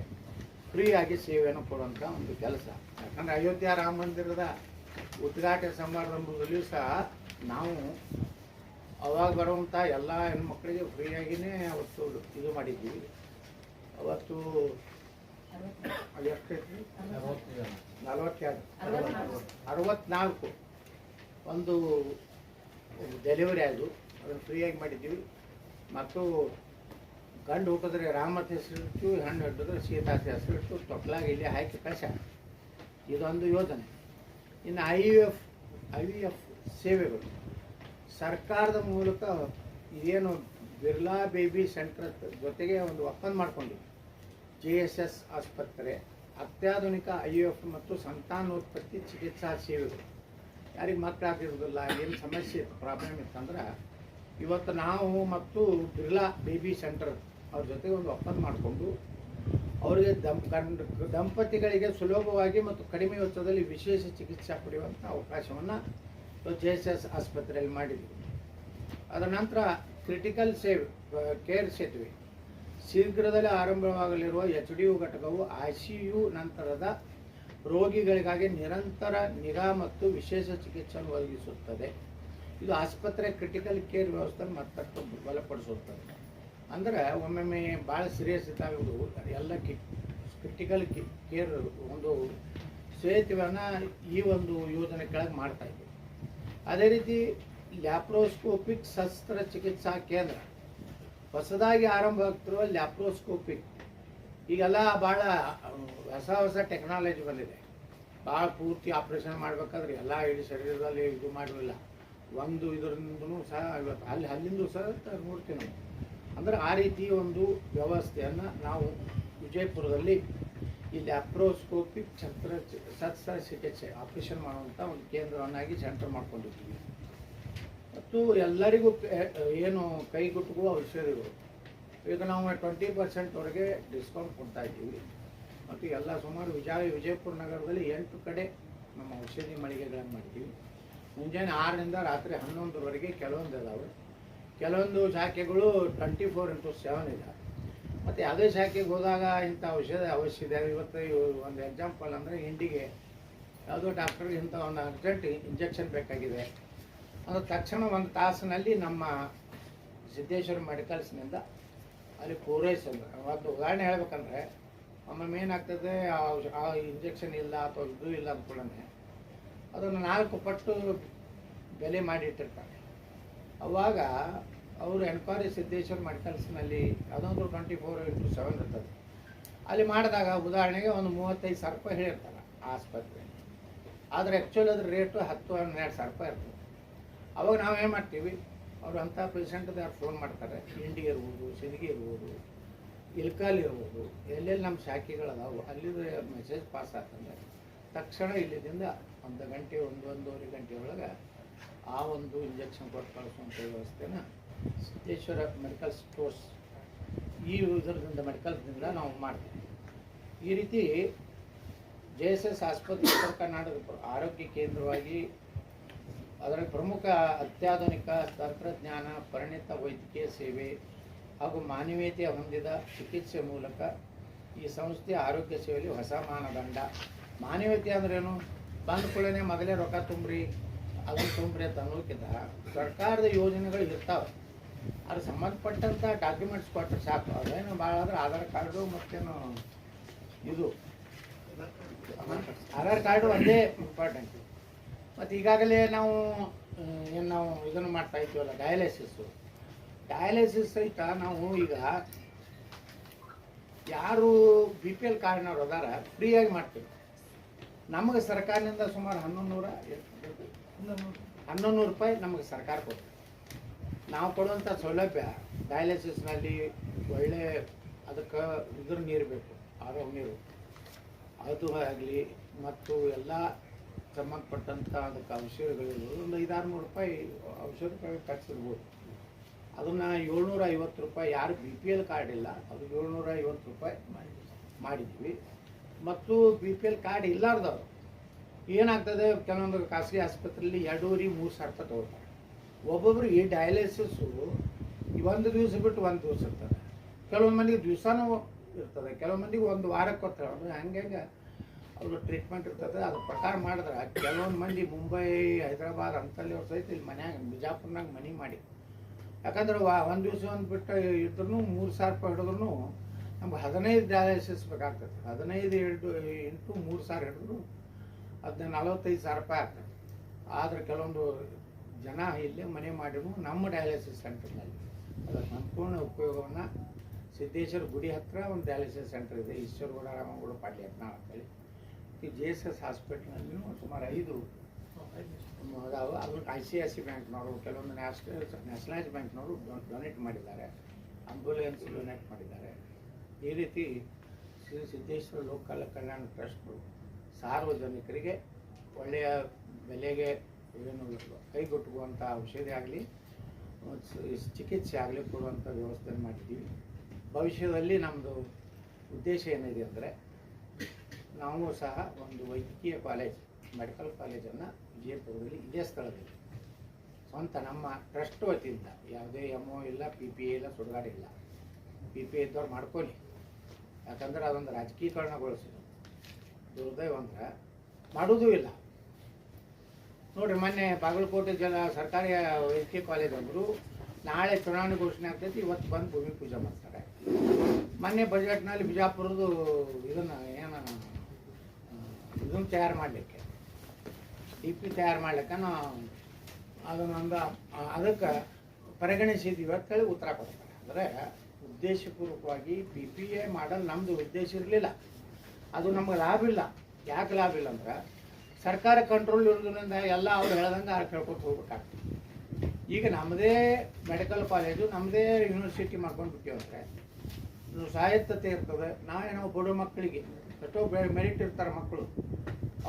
ಫ್ರೀಯಾಗಿ ಸೇವೆಯನ್ನು ಕೊಡುವಂಥ ಒಂದು ಕೆಲಸ. ಯಾಕಂದರೆ ಅಯೋಧ್ಯ ರಾಮ ಮಂದಿರದ ಉದ್ಘಾಟನೆ ಸಮಾರಂಭದಲ್ಲಿಯೂ ಸಹ ನಾವು ಅವಾಗ ಬರುವಂಥ ಎಲ್ಲ ಹೆಣ್ಮಕ್ಳಿಗೆ ಫ್ರೀಯಾಗಿಯೇ ಅವತ್ತು ಇದು ಮಾಡಿದ್ದೀವಿ. ಅವತ್ತು ಎಷ್ಟೈತಿ 64 ಒಂದು ಡೆಲಿವರಿ ಆಯಿತು, ಅದನ್ನು ಫ್ರೀಯಾಗಿ ಮಾಡಿದ್ದೀವಿ. ಮತ್ತು ಗಂಡು ಹುಟ್ಟಿದ್ರೆ ರಾಮತ್ ಹೆಸರಿಟ್ಟು, ಹೆಣ್ಣು ಹಿಡಿದ್ರೆ ಸೀತಾ ಹೆಸರಿಟ್ಟು ತೊಟ್ಲಾಗ ಇಲ್ಲಿ ಹಾಕಿ ಕಳಿಸ. ಇದೊಂದು ಯೋಜನೆ. ಇನ್ನು IVF ಸೇವೆಗಳು ಸರ್ಕಾರದ ಮೂಲಕ ಏನು ಬಿರ್ಲಾ ಬೇಬಿ ಸೆಂಟರ್ ಜೊತೆಗೆ ಒಂದು ಒಪ್ಪಂದ ಮಾಡ್ಕೊಂಡಿವಿ. JSS ಆಸ್ಪತ್ರೆ ಅತ್ಯಾಧುನಿಕ IVF ಮತ್ತು ಸಂತಾನೋತ್ಪತ್ತಿ ಚಿಕಿತ್ಸಾ ಸೇವೆಗಳು. ಯಾರಿಗೆ ಮಕ್ಕಳಾಗಿರೋದಿಲ್ಲ, ಏನು ಸಮಸ್ಯೆ ಪ್ರಾಬ್ಲಮ್ ಇತ್ತಂದ್ರೆ ಇವತ್ತು ನಾವು ಮತ್ತು ಬಿರ್ಲಾ ಬೇಬಿ ಸೆಂಟರ್ ಅವ್ರ ಜೊತೆಗೆ ಒಂದು ಒಪ್ಪಂದ ಮಾಡಿಕೊಂಡು ಅವರಿಗೆ ದಂಪತಿಗಳಿಗೆ ಸುಲಭವಾಗಿ ಮತ್ತು ಕಡಿಮೆ ವೆಚ್ಚದಲ್ಲಿ ವಿಶೇಷ ಚಿಕಿತ್ಸೆ ಪಡೆಯುವಂಥ ಅವಕಾಶವನ್ನು JSS ಆಸ್ಪತ್ರೆಯಲ್ಲಿ ಮಾಡಿದ್ವಿ. ಅದರ ನಂತರ ಕ್ರಿಟಿಕಲ್ ಕೇರ್ ಸೇತುವೆ ಶೀಘ್ರದಲ್ಲೇ ಆರಂಭವಾಗಲಿರುವ HDU ಘಟಕವು ICU ನಂತರದ ರೋಗಿಗಳಿಗಾಗಿ ನಿರಂತರ ನಿಗಾ ಮತ್ತು ವಿಶೇಷ ಚಿಕಿತ್ಸೆಯನ್ನು ಒದಗಿಸುತ್ತದೆ. ಇದು ಆಸ್ಪತ್ರೆ ಕ್ರಿಟಿಕಲ್ ಕೇರ್ ವ್ಯವಸ್ಥೆ ಮತ್ತಷ್ಟು ಬಲಪಡಿಸುತ್ತದೆ. ಅಂದರೆ ಒಮ್ಮೊಮ್ಮೆ ಭಾಳ ಸೀರಿಯಸ್ ಇದ್ದಾಗ ಎಲ್ಲ ಕ್ರಿಟಿಕಲ್ ಕೇರ್ ಒಂದು ಸೇತುವೆಯನ್ನು ಈ ಒಂದು ಯೋಜನೆ ಕೆಳಗೆ ಮಾಡ್ತಾಯಿದ್ದೀವಿ. ಅದೇ ರೀತಿ ಲ್ಯಾಪ್ರೋಸ್ಕೋಪಿಕ್ ಶಸ್ತ್ರಚಿಕಿತ್ಸಾ ಕೇಂದ್ರ ಹೊಸದಾಗಿ ಆರಂಭ ಆಗ್ತಿರುವ ಲ್ಯಾಪ್ರೋಸ್ಕೋಪಿಕ್. ಈಗೆಲ್ಲ ಭಾಳ ಹೊಸ ಟೆಕ್ನಾಲಜಿ ಬಂದಿದೆ. ಭಾಳ ಪೂರ್ತಿ ಆಪ್ರೇಷನ್ ಮಾಡಬೇಕಾದ್ರೆ ಎಲ್ಲ ಇಡೀ ಶರೀರದಲ್ಲಿ ಇದು ಮಾಡಿರಲಿಲ್ಲ. ಒಂದು ಇದರಿಂದೂ ಸಹ ಇವತ್ತು ಅಲ್ಲಿಂದ ಸಹ ನೋಡ್ತೀವಿ ನಾವು. ಅಂದರೆ ಆ ರೀತಿ ಒಂದು ವ್ಯವಸ್ಥೆಯನ್ನು ನಾವು ವಿಜಯಪುರದಲ್ಲಿ ಈ ಲ್ಯಾಪ್ರೋಸ್ಕೋಪಿಕ್ ಶಸ್ತ್ರಚಿಕಿತ್ಸೆ ಆಪರೇಷನ್ ಮಾಡುವಂಥ ಒಂದು ಕೇಂದ್ರವನ್ನಾಗಿ ಸೆಂಟರ್ ಮಾಡ್ಕೊಂಡಿದ್ದೀವಿ. ಮತ್ತು ಎಲ್ಲರಿಗೂ ಏನು ಕೈಗುಟ್ಟುವ ಔಷಧಿಗಳು ಈಗ ನಾವು 20% ಡಿಸ್ಕೌಂಟ್ ಕೊಡ್ತಾ ಇದ್ದೀವಿ. ಮತ್ತು ಎಲ್ಲ ಸುಮಾರು ವಿಜಯಪುರ ನಗರದಲ್ಲಿ 8 ಕಡೆ ನಮ್ಮ ಔಷಧಿ ಮಳಿಗೆಗಳನ್ನು ಮಾಡಿದ್ದೀವಿ. ಮುಂಜಾನೆ 6ರಿಂದ ರಾತ್ರಿ 11ರವರೆಗೆ ಕೆಲವೊಂದು ಇದಾವೆ. ಕೆಲವೊಂದು ಶಾಖೆಗಳು 24x7 ಇದ್ದಾವೆ. ಮತ್ತು ಯಾವುದೇ ಶಾಖೆಗೆ ಹೋದಾಗ ಇಂಥ ಔಷಧ ಅವಶ್ಯ ಇದೆ. ಇವತ್ತು ಒಂದು ಎಕ್ಸಾಂಪಲ್ ಅಂದರೆ ಹಿಂಡಿಗೆ ಯಾವುದೋ ಡಾಕ್ಟ್ರಿಗೆ ಇಂಥ ಒಂದು ಅರ್ಜೆಂಟ್ ಇಂಜೆಕ್ಷನ್ ಬೇಕಾಗಿದೆ ಅಂದರೆ ತಕ್ಷಣ ಒಂದು ತಾಸಿನಲ್ಲಿ ನಮ್ಮ ಸಿದ್ದೇಶ್ವರ ಮೆಡಿಕಲ್ಸ್ನಿಂದ ಅಲ್ಲಿ ಪೂರೈಸೋದು. ಒಂದು ಉದಾಹರಣೆ ಹೇಳ್ಬೇಕಂದ್ರೆ ಒಮ್ಮೊಮ್ಮೆ ಏನಾಗ್ತದೆ, ಆ ಇಂಜೆಕ್ಷನ್ ಇಲ್ಲ ಅಥವಾ ಇದು ಇಲ್ಲ ಅಂದ್ಕೊಳ್ಳೆ ಅದನ್ನು 4 ಪಟ್ಟು ಬೆಲೆ ಮಾಡಿಟ್ಟಿರ್ತಾರೆ. ಅವಾಗ ಅವರು ಎನ್ಕ್ವೈರಿ ಸಿದ್ದೇಶ್ವರ ಮೆಡಿಕಲ್ಸ್ನಲ್ಲಿ ಅದೊಂದು 24/7 ಇರ್ತದೆ. ಅಲ್ಲಿ ಮಾಡಿದಾಗ ಉದಾಹರಣೆಗೆ ಒಂದು 35,000 ರೂಪಾಯಿ ಹೇಳಿರ್ತಾರೆ ಆಸ್ಪತ್ರೆ, ಆದರೆ ಆ್ಯಕ್ಚುಲಿ ಅದ್ರ ರೇಟು 10-12 ಸಾವಿರ ರೂಪಾಯಿ ಇರ್ತದೆ. ಅವಾಗ ನಾವು ಏನು ಮಾಡ್ತೀವಿ, ಅವರು ಅಂಥ ಪೇಷಂಟ್ದು ಯಾರು ಫೋನ್ ಮಾಡ್ತಾರೆ, ಇಂಡಿ ಇರ್ಬೋದು, ಸಿಂದಗಿ ಇರ್ಬೋದು, ಇಲ್ಕಾಲ್ ಇರ್ಬೋದು, ಎಲ್ಲೆಲ್ಲಿ ನಮ್ಮ ಶಾಖೆಗಳದಾವು ಅಲ್ಲಿದು ಮೆಸೇಜ್ ಪಾಸ್ ಆಗ್ತಂದ್ರೆ ತಕ್ಷಣ ಇಲ್ಲಿಂದ 1 ಗಂಟೆ 1-1.5 ಗಂಟೆ ಒಳಗೆ ಆ ಒಂದು ಇಂಜೆಕ್ಷನ್ ಕೊಟ್ಟು ಕಳಿಸುವಂಥ ವ್ಯವಸ್ಥೆನ ಸಿದ್ದೇಶ್ವರ ಮೆಡಿಕಲ್ ಸ್ಟೋರ್ಸ್ ಈ ಇದರಿಂದ ಮೆಡಿಕಲ್ದಿಂದ ನಾವು ಮಾಡ್ತೀವಿ. ಈ ರೀತಿ JSS ಆಸ್ಪತ್ರೆ ಉತ್ತರ ಕರ್ನಾಟಕದ ಆರೋಗ್ಯ ಕೇಂದ್ರವಾಗಿ ಅದರ ಪ್ರಮುಖ ಅತ್ಯಾಧುನಿಕ ತಂತ್ರಜ್ಞಾನ, ಪರಿಣಿತ ವೈದ್ಯಕೀಯ ಸೇವೆ ಹಾಗೂ ಮಾನವೀಯತೆ ಹೊಂದಿದ ಚಿಕಿತ್ಸೆ ಮೂಲಕ ಈ ಸಂಸ್ಥೆ ಆರೋಗ್ಯ ಸೇವೆಯಲ್ಲಿ ಹೊಸ ಮಾನದಂಡ. ಮಾನವೀಯತೆ ಅಂದ್ರೇನು, ಬಂದ ಕೂಡಲೇ ಮೊದಲೇ ರೊಕ್ಕ ತುಂಬ್ರಿ ಅದನ್ನು ತುಂಬ್ರಿ ಅಂತ ಅನ್ನೋಕ್ಕಿಂತ ಸರ್ಕಾರದ ಯೋಜನೆಗಳು ಇರ್ತಾವೆ, ಅದ್ರ ಸಂಬಂಧಪಟ್ಟಂಥ ಡಾಕ್ಯುಮೆಂಟ್ಸ್ ಕೊಟ್ಟರೆ ಸಾಕು. ಅದೇನು ಭಾಳ ಅಂದ್ರೆ ಆಧಾರ್ ಕಾರ್ಡು ಮತ್ತೇನು ಇದು ಆಧಾರ್ ಕಾರ್ಡು ಒಂದೇ ಇಂಪಾರ್ಟೆಂಟ್. ಮತ್ತು ಈಗಾಗಲೇ ನಾವು ಇದನ್ನು ಮಾಡ್ತಾ ಇದ್ದೀವಲ್ಲ ಡಯಾಲಿಸಿಸ್ ಸಹಿತ ನಾವು ಈಗ ಯಾರು BPL ಕಾರ್ಡ್ನವ್ರು ಅದಾರ ಫ್ರೀಯಾಗಿ ಮಾಡ್ತೀವಿ. ನಮಗೆ ಸರ್ಕಾರದಿಂದ ಸುಮಾರು 1100 ರೂಪಾಯಿ ನಮಗೆ ಸರ್ಕಾರ ಕೊಡ್ತೀವಿ. ನಾವು ಕೊಡುವಂಥ ಸೌಲಭ್ಯ ಡಯಾಲಿಸಿಸ್ನಲ್ಲಿ ಒಳ್ಳೆ ಅದಕ್ಕೆ ಇದ್ರ ನೀರು ಬೇಕು, ಆರೋ ನೀರು ಅದು ಆಗಲಿ, ಮತ್ತು ಎಲ್ಲ ಸಂಬಂಧಪಟ್ಟಂಥ ಅದಕ್ಕೆ ಔಷಧಿಗಳಿರ್ಬೋದು. ಒಂದು 500-600 ರೂಪಾಯಿ ಔಷಧ ಖರ್ಚಿರ್ಬೋದು. ಅದನ್ನು 750 ರೂಪಾಯಿ ಯಾರು BPL ಕಾರ್ಡ್ ಇಲ್ಲ ಅದು 750 ರೂಪಾಯಿ ಮಾಡಿದ್ವಿ. ಮತ್ತು BPL ಕಾರ್ಡ್ ಇಲ್ಲಾರ್ದವ್ರು ಏನಾಗ್ತದೆ, ಕೆಲವೊಂದು ಖಾಸಗಿ ಆಸ್ಪತ್ರೆಯಲ್ಲಿ 2,500-3,000 ರೂಪಾಯಿ ತೊಗೊಳ್ತಾರೆ. ಒಬ್ಬೊಬ್ರಿಗೆ ಈ ಡಯಾಲಿಸಿಸ್ಸು 1 ದಿವಸ ಬಿಟ್ಟು 1 ದಿವಸ ಇರ್ತದೆ, ಕೆಲವೊಂದು ಮಂದಿಗೆ ದಿವಸನೂ ಇರ್ತದೆ, ಕೆಲವೊಂದು ಮಂದಿಗೆ 1 ವಾರಕ್ಕೆ ಕೊಡ್ತಾರೆ. ಅದು ಹಂಗೆ ಅವ್ರ ಟ್ರೀಟ್ಮೆಂಟ್ ಇರ್ತದೆ. ಅದ್ರ ಪ್ರಕಾರ ಮಾಡಿದ್ರೆ ಕೆಲವೊಂದು ಮಂದಿ ಮುಂಬೈ, ಹೈದರಾಬಾದ್ ಅಂತಲ್ಲಿ ಅವ್ರ ಸಹಿತ ಇಲ್ಲಿ ಮನ್ಯಾಗ ಬಿಜಾಪುರ್ನಾಗ ಮನೆ ಮಾಡಿ, ಯಾಕಂದ್ರೆ 1 ದಿವಸ ಬಿಟ್ಟು ಇದ್ರೂ 3,000 ರೂಪಾಯಿ ಹಿಡಿದ್ರು ನಮ್ಗೆ 15 ಡಯಾಲಿಸಿಸ್ ಬೇಕಾಗ್ತದೆ. 15 ಇಂಟು 3,000 ಹಿಡಿದ್ರು ಅದನ್ನ 45,000 ರೂಪಾಯಿ ಆಗ್ತದೆ. ಆದರೆ ಕೆಲವೊಂದು ಜನ ಇಲ್ಲೇ ಮನೆ ಮಾಡಿದ್ರು ನಮ್ಮ ಡಯಾಲಿಸಿಸ್ ಸೆಂಟರ್ನಲ್ಲಿ ಅದರ ಸಂಪೂರ್ಣ ಉಪಯೋಗವನ್ನು ಸಿದ್ದೇಶ್ವರ ಗುಡಿ ಹತ್ತಿರ ಒಂದು ಡಯಾಲಿಸಿಸ್ ಸೆಂಟರ್ ಇದೆ, ಈಶ್ವರಗೌಡ ರಾಮಗೌಡ ಪಾಟೀಲ್ ಯತ್ನಾಳ್ ಅಂತೇಳಿ. ಈ JSS ಹಾಸ್ಪಿಟ್ಲ್ನಲ್ಲಿಯೂ ಸುಮಾರು 5 ಅದಾವೆ. ಅದನ್ನು ICIC ಬ್ಯಾಂಕ್ನವರು, ಕೆಲವೊಂದು ನ್ಯಾಷನಲೈಸ್ ಬ್ಯಾಂಕ್ನವರು ಡೊನೇಟ್ ಮಾಡಿದ್ದಾರೆ, ಆಂಬುಲೆನ್ಸ್ ಡೊನೇಟ್ ಮಾಡಿದ್ದಾರೆ. ಈ ರೀತಿ ಶ್ರೀ ಸಿದ್ದೇಶ್ವರ ಲೋಕ ಕಲ್ಯಾಣ ಟ್ರಸ್ಟ್ ಸಾರ್ವಜನಿಕರಿಗೆ ಒಳ್ಳೆಯ ಬೆಲೆಗೆ ಏನು ಕೈಗೊಟ್ಟುವಂಥ ಔಷಧಿ ಆಗಲಿ ಚಿಕಿತ್ಸೆ ಆಗಲಿ ಕೊಡುವಂಥ ವ್ಯವಸ್ಥೆ ಮಾಡಿದ್ದೀವಿ. ಭವಿಷ್ಯದಲ್ಲಿ ನಮ್ಮದು ಉದ್ದೇಶ ಏನಿದೆ ಅಂದರೆ ನಾವು ಸಹ ಒಂದು ವೈದ್ಯಕೀಯ ಕಾಲೇಜ್, ಮೆಡಿಕಲ್ ಕಾಲೇಜನ್ನು ವಿಜಯಪುರದಲ್ಲಿ ಇದೇ ಸ್ಥಳದಲ್ಲಿ ಸ್ವಂತ ನಮ್ಮ ಟ್ರಸ್ಟ್ ವತಿಯಿಂದ, ಯಾವುದೇ MO ಇಲ್ಲ, PPA ಇಲ್ಲ, ಸುಡುಗಾಡೆ ಇಲ್ಲ. PPA ಇದ್ದವ್ರು ಮಾಡ್ಕೊಳ್ಳಿ, ಯಾಕಂದ್ರೆ ಅದೊಂದು ರಾಜಕೀಕರಣಗೊಳಿಸೋದು ದುರ್ದೈವ ಅಂದ್ರೆ ಮಾಡೋದೂ ಇಲ್ಲ. ನೋಡಿರಿ, ಮೊನ್ನೆ ಬಾಗಲಕೋಟೆ ಸರ್ಕಾರಿ ವೈದ್ಯಕೀಯ ಕಾಲೇಜ್ ಅಂದರು ನಾಳೆ ಚುನಾವಣೆ ಘೋಷಣೆ ಆಗ್ತೈತಿ, ಇವತ್ತು ಬಂದು ಭೂಮಿ ಪೂಜೆ ಮಾಡ್ತಾರೆ. ಮೊನ್ನೆ ಬಜೆಟ್ನಲ್ಲಿ ಬಿಜಾಪುರದ್ದು ಇದನ್ನು ತಯಾರು ಮಾಡಲಿಕ್ಕೆ, DP ತಯಾರು ಮಾಡ್ಲಿಕ್ಕೆ ಅದನ್ನೊಂದು ಅದಕ್ಕೆ ಪರಿಗಣಿಸಿದ್ದೀವಿ ಅಂತೇಳಿ ಉತ್ತರ ಕೊಡ್ತಾರೆ. ಅಂದರೆ ಉದ್ದೇಶಪೂರ್ವಕವಾಗಿ PPA ಮಾಡಲು ನಮ್ಮದು ಉದ್ದೇಶ ಇರಲಿಲ್ಲ. ಅದು ನಮ್ಗೆ ಲಾಭ ಇಲ್ಲ. ಯಾಕೆ ಲಾಭ ಇಲ್ಲ ಅಂದ್ರೆ ಸರ್ಕಾರ ಕಂಟ್ರೋಲ್ ಇರೋದ್ರಿಂದ ಎಲ್ಲ ಅವ್ರು ಹೇಳ್ದಂಗೆ ಕೇಳ್ಕೊತ ಹೋಗ್ಬೇಕಾಗ್ತದೆ. ಈಗ ನಮ್ಮದೇ ಮೆಡಿಕಲ್ ಕಾಲೇಜು, ನಮ್ಮದೇ ಯೂನಿವರ್ಸಿಟಿ ಮಾಡ್ಕೊಂಡು ಬಿಟ್ಟಿವಂದ್ರೆ ಸ್ವಾಯತ್ತತೆ ಇರ್ತದೆ. ನಾವೇನೋ ಬಡ ಮಕ್ಕಳಿಗೆ ಎಷ್ಟೋ ಮೆರಿಟ್ ಇರ್ತಾರೆ ಮಕ್ಕಳು,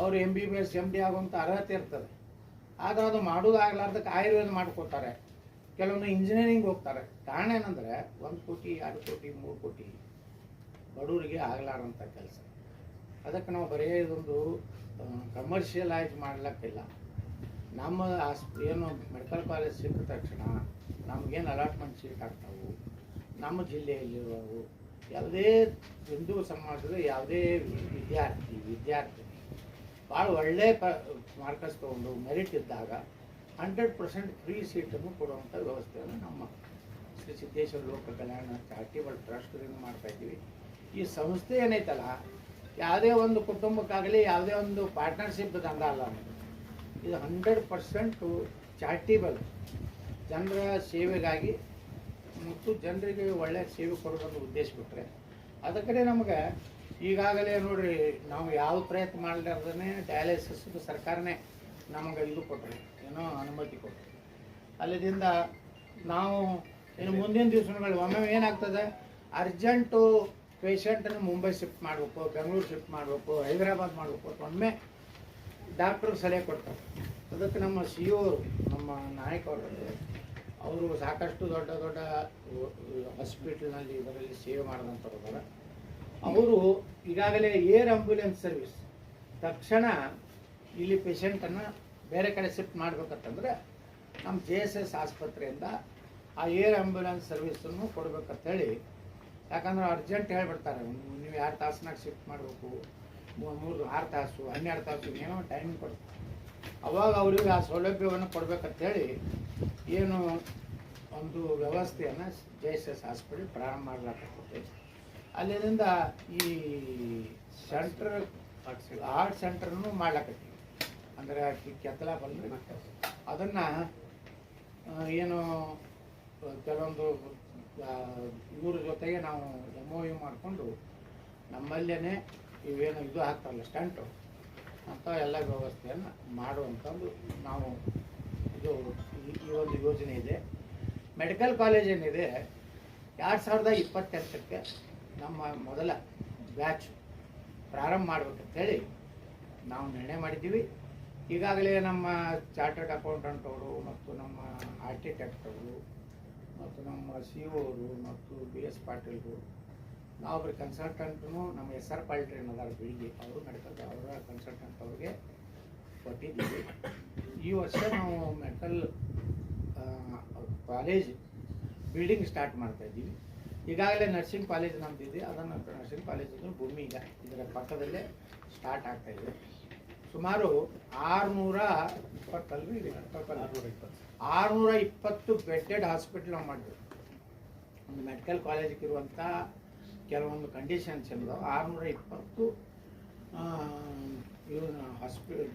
ಅವರು MBBS MD ಆಗುವಂಥ ಅರ್ಹತೆ ಇರ್ತದೆ. ಆದರೆ ಅದು ಮಾಡೋದಾಗಲಾರ್ದಕ್ಕೆ ಆಯುರ್ವೇದ ಮಾಡ್ಕೋತಾರೆ, ಕೆಲವೊಂದು ಇಂಜಿನಿಯರಿಂಗ್ ಹೋಗ್ತಾರೆ. ಕಾರಣ ಏನಂದರೆ 1 ಕೋಟಿ 2 ಕೋಟಿ 3 ಕೋಟಿ ಬಡವರಿಗೆ ಆಗಲಾರಂಥ ಕೆಲಸ. ಅದಕ್ಕೆ ನಾವು ಬರೀ ಇದೊಂದು ಕಮರ್ಷಿಯಲೈಸ್ ಮಾಡ್ಲಿಕ್ಕಿಲ್ಲ. ನಮ್ಮ ಏನು ಮೆಡಿಕಲ್ ಕಾಲೇಜ್ ಸಿಕ್ಕ ತಕ್ಷಣ ನಮಗೇನು ಅಲಾಟ್ಮೆಂಟ್ ಸೀಟ್ ಆಗ್ತಾವೆ, ನಮ್ಮ ಜಿಲ್ಲೆಯಲ್ಲಿರುವವು ಯಾವುದೇ ಹಿಂದೂ ಸಮಾಜದ ಯಾವುದೇ ವಿದ್ಯಾರ್ಥಿ ಭಾಳ ಒಳ್ಳೆ ಮಾರ್ಕಸ್ ತೊಗೊಂಡು ಮೆರಿಟ್ ಇದ್ದಾಗ 100% ಫ್ರೀ ಸೀಟನ್ನು ಕೊಡುವಂಥ ವ್ಯವಸ್ಥೆಯನ್ನು ನಮ್ಮ ಶ್ರೀ ಸಿದ್ದೇಶ್ವರ ಲೋಕ ಕಲ್ಯಾಣ ಚಾರಿಟೇಬಲ್ ಟ್ರಸ್ಟ್ದಿಂದ ಮಾಡ್ತಾಯಿದ್ದೀವಿ. ಈ ಸಂಸ್ಥೆ ಏನೈತಲ್ಲ, ಯಾವುದೇ ಒಂದು ಕುಟುಂಬಕ್ಕಾಗಲಿ ಯಾವುದೇ ಒಂದು ಪಾರ್ಟ್ನರ್ಶಿಪ್ ದಂಧ ಅಲ್ಲ, ಇದು 100% ಚಾರಿಟೇಬಲ್, ಜನರ ಸೇವೆಗಾಗಿ ಮತ್ತು ಜನರಿಗೆ ಒಳ್ಳೆಯ ಸೇವೆ ಕೊಡೋದೊಂದು ಉದ್ದೇಶ ಬಿಟ್ಟರೆ ಅದಕ್ಕೆ ನಮಗೆ ಈಗಾಗಲೇ ನೋಡಿರಿ, ನಾವು ಯಾವ ಪ್ರಯತ್ನ ಮಾಡಲಾರ್ದೇ ಡಯಾಲಿಸಿಸ್ ಸರ್ಕಾರನೇ ನಮಗೆ ಇದು ಕೊಟ್ಟರೆ, ಏನೋ ಅನುಮತಿ ಕೊಟ್ಟರೆ. ಅಲ್ಲಿಂದ ನಾವು ಇನ್ನು ಮುಂದಿನ ದಿವಸಗಳು ಒಮ್ಮೆ ಏನಾಗ್ತದೆ, ಅರ್ಜೆಂಟು ಪೇಷಂಟನ್ನು ಮುಂಬೈ ಶಿಫ್ಟ್ ಮಾಡಬೇಕು, ಬೆಂಗಳೂರು ಶಿಫ್ಟ್ ಮಾಡಬೇಕು, ಹೈದರಾಬಾದ್ ಮಾಡಬೇಕು ಅಂತ ಒಮ್ಮೆ ಡಾಕ್ಟ್ರು ಸಲಹೆ ಕೊಡ್ತಾರೆ. ಅದಕ್ಕೆ ನಮ್ಮ CEO ನಮ್ಮ ನಾಯಕವರು ಅವರು ಸಾಕಷ್ಟು ದೊಡ್ಡ ದೊಡ್ಡ ಹಾಸ್ಪಿಟಲ್ನಲ್ಲಿ ಇದರಲ್ಲಿ ಸೇವೆ ಮಾಡಿದಂಥವ್ರು. ಅವರು ಈಗಾಗಲೇ ಏರ್ ಆಂಬ್ಯುಲೆನ್ಸ್ ಸರ್ವಿಸ್ ತಕ್ಷಣ ಇಲ್ಲಿ ಪೇಷಂಟನ್ನು ಬೇರೆ ಕಡೆ ಶಿಫ್ಟ್ ಮಾಡ್ಬೇಕಂತಂದರೆ ನಮ್ಮ JSS ಆಸ್ಪತ್ರೆಯಿಂದ ಆ ಏರ್ ಆಂಬ್ಯುಲೆನ್ಸ್ ಸರ್ವಿಸನ್ನು ಕೊಡ್ಬೇಕಂತೇಳಿ, ಯಾಕಂದ್ರೆ ಅರ್ಜೆಂಟ್ ಹೇಳ್ಬಿಡ್ತಾರೆ, ನೀವು 2 ತಾಸಿನಾಗ ಶಿಫ್ಟ್ ಮಾಡಬೇಕು, 3-6 ತಾಸು 12 ತಾಸು ಏನೋ ಟೈಮಿಂಗ್ ಕೊಡ್ತಾರೆ. ಅವಾಗ ಅವರಿಗೆ ಆ ಸೌಲಭ್ಯವನ್ನು ಕೊಡಬೇಕಂತೇಳಿ ಏನು ಒಂದು ವ್ಯವಸ್ಥೆಯನ್ನು JSS ಹಾಸ್ಪಿಟಲ್ ಪ್ರಾರಂಭ ಮಾಡಲಾಗ್ತದೆ. ಅಲ್ಲಿಂದ ಈ ಸೆಂಟ್ರ್ ಹಾರ್ಟ್ ಸೆಂಟ್ರನ್ನು ಮಾಡ್ಲಾಕತ್ತೀವಿ. ಅಂದರೆ ಕೆತ್ತಲ ಬಂದರೆ ಅದನ್ನು ಏನು ಕೆಲವೊಂದು ಇವ್ರ ಜೊತೆಗೆ ನಾವು MOU ಮಾಡಿಕೊಂಡು ನಮ್ಮಲ್ಲೇ ಇವೇನು ಇದು ಆಗ್ತಾರಲ್ಲ ಸ್ಟಂಟು ಅಂತ ಎಲ್ಲ ವ್ಯವಸ್ಥೆಯನ್ನು ಮಾಡುವಂಥದ್ದು ನಾವು ಇದು ಈ ಒಂದು ಯೋಜನೆ ಇದೆ. ಮೆಡಿಕಲ್ ಕಾಲೇಜ್ ಏನಿದೆ 2028ಕ್ಕೆ ನಮ್ಮ ಮೊದಲ ಬ್ಯಾಚ್ ಪ್ರಾರಂಭ ಮಾಡ್ಬೇಕಂತೇಳಿ ನಾವು ನಿರ್ಣಯ ಮಾಡಿದ್ದೀವಿ. ಈಗಾಗಲೇ ನಮ್ಮ ಚಾರ್ಟರ್ಡ್ ಅಕೌಂಟೆಂಟ್ ಅವರು ಮತ್ತು ನಮ್ಮ ಆರ್ಕಿಟೆಕ್ಟ್ ಅವರು ಮತ್ತು ನಮ್ಮ CEO ಅವರು ಮತ್ತು BS ಪಾಟೀಲ್ರು, ನಾವೊಬ್ಬರು ಕನ್ಸಲ್ಟೆಂಟ್ನು ನಮ್ಮ SR ಪಾಲ್ಟ್ರಿ ಅನ್ನೋದಾರ ಬೆಳಿಗ್ಗೆ ಅವರು ಮೆಡಿಕಲ್ ಅವರ ಕನ್ಸಲ್ಟೆಂಟ್ ಅವ್ರಿಗೆ ಕೊಟ್ಟಿದ್ದೀವಿ. ಈ ವರ್ಷ ನಾವು ಮೆಡಿಕಲ್ ಕಾಲೇಜ್ ಬಿಲ್ಡಿಂಗ್ ಸ್ಟಾರ್ಟ್ ಮಾಡ್ತಾಯಿದ್ದೀವಿ. ಈಗಾಗಲೇ ನರ್ಸಿಂಗ್ ಕಾಲೇಜ್ ನಮ್ಮದಿದೆ, ಅದನ್ನು ನರ್ಸಿಂಗ್ ಕಾಲೇಜಿನ ಭೂಮಿ ಈಗ ಇದರ ಪಕ್ಕದಲ್ಲೇ ಸ್ಟಾರ್ಟ್ ಆಗ್ತಾಯಿದೆ. ಸುಮಾರು 620 ಬೆಡ್ಡೆಡ್ ಹಾಸ್ಪಿಟಲ್ ನಾವು ಮಾಡಿದ್ವಿ. ಒಂದು ಮೆಡಿಕಲ್ ಕಾಲೇಜಿಗೆ ಇರುವಂಥ ಕೆಲವೊಂದು ಕಂಡೀಷನ್ಸ್ ಇದ್ದಾವೆ. 620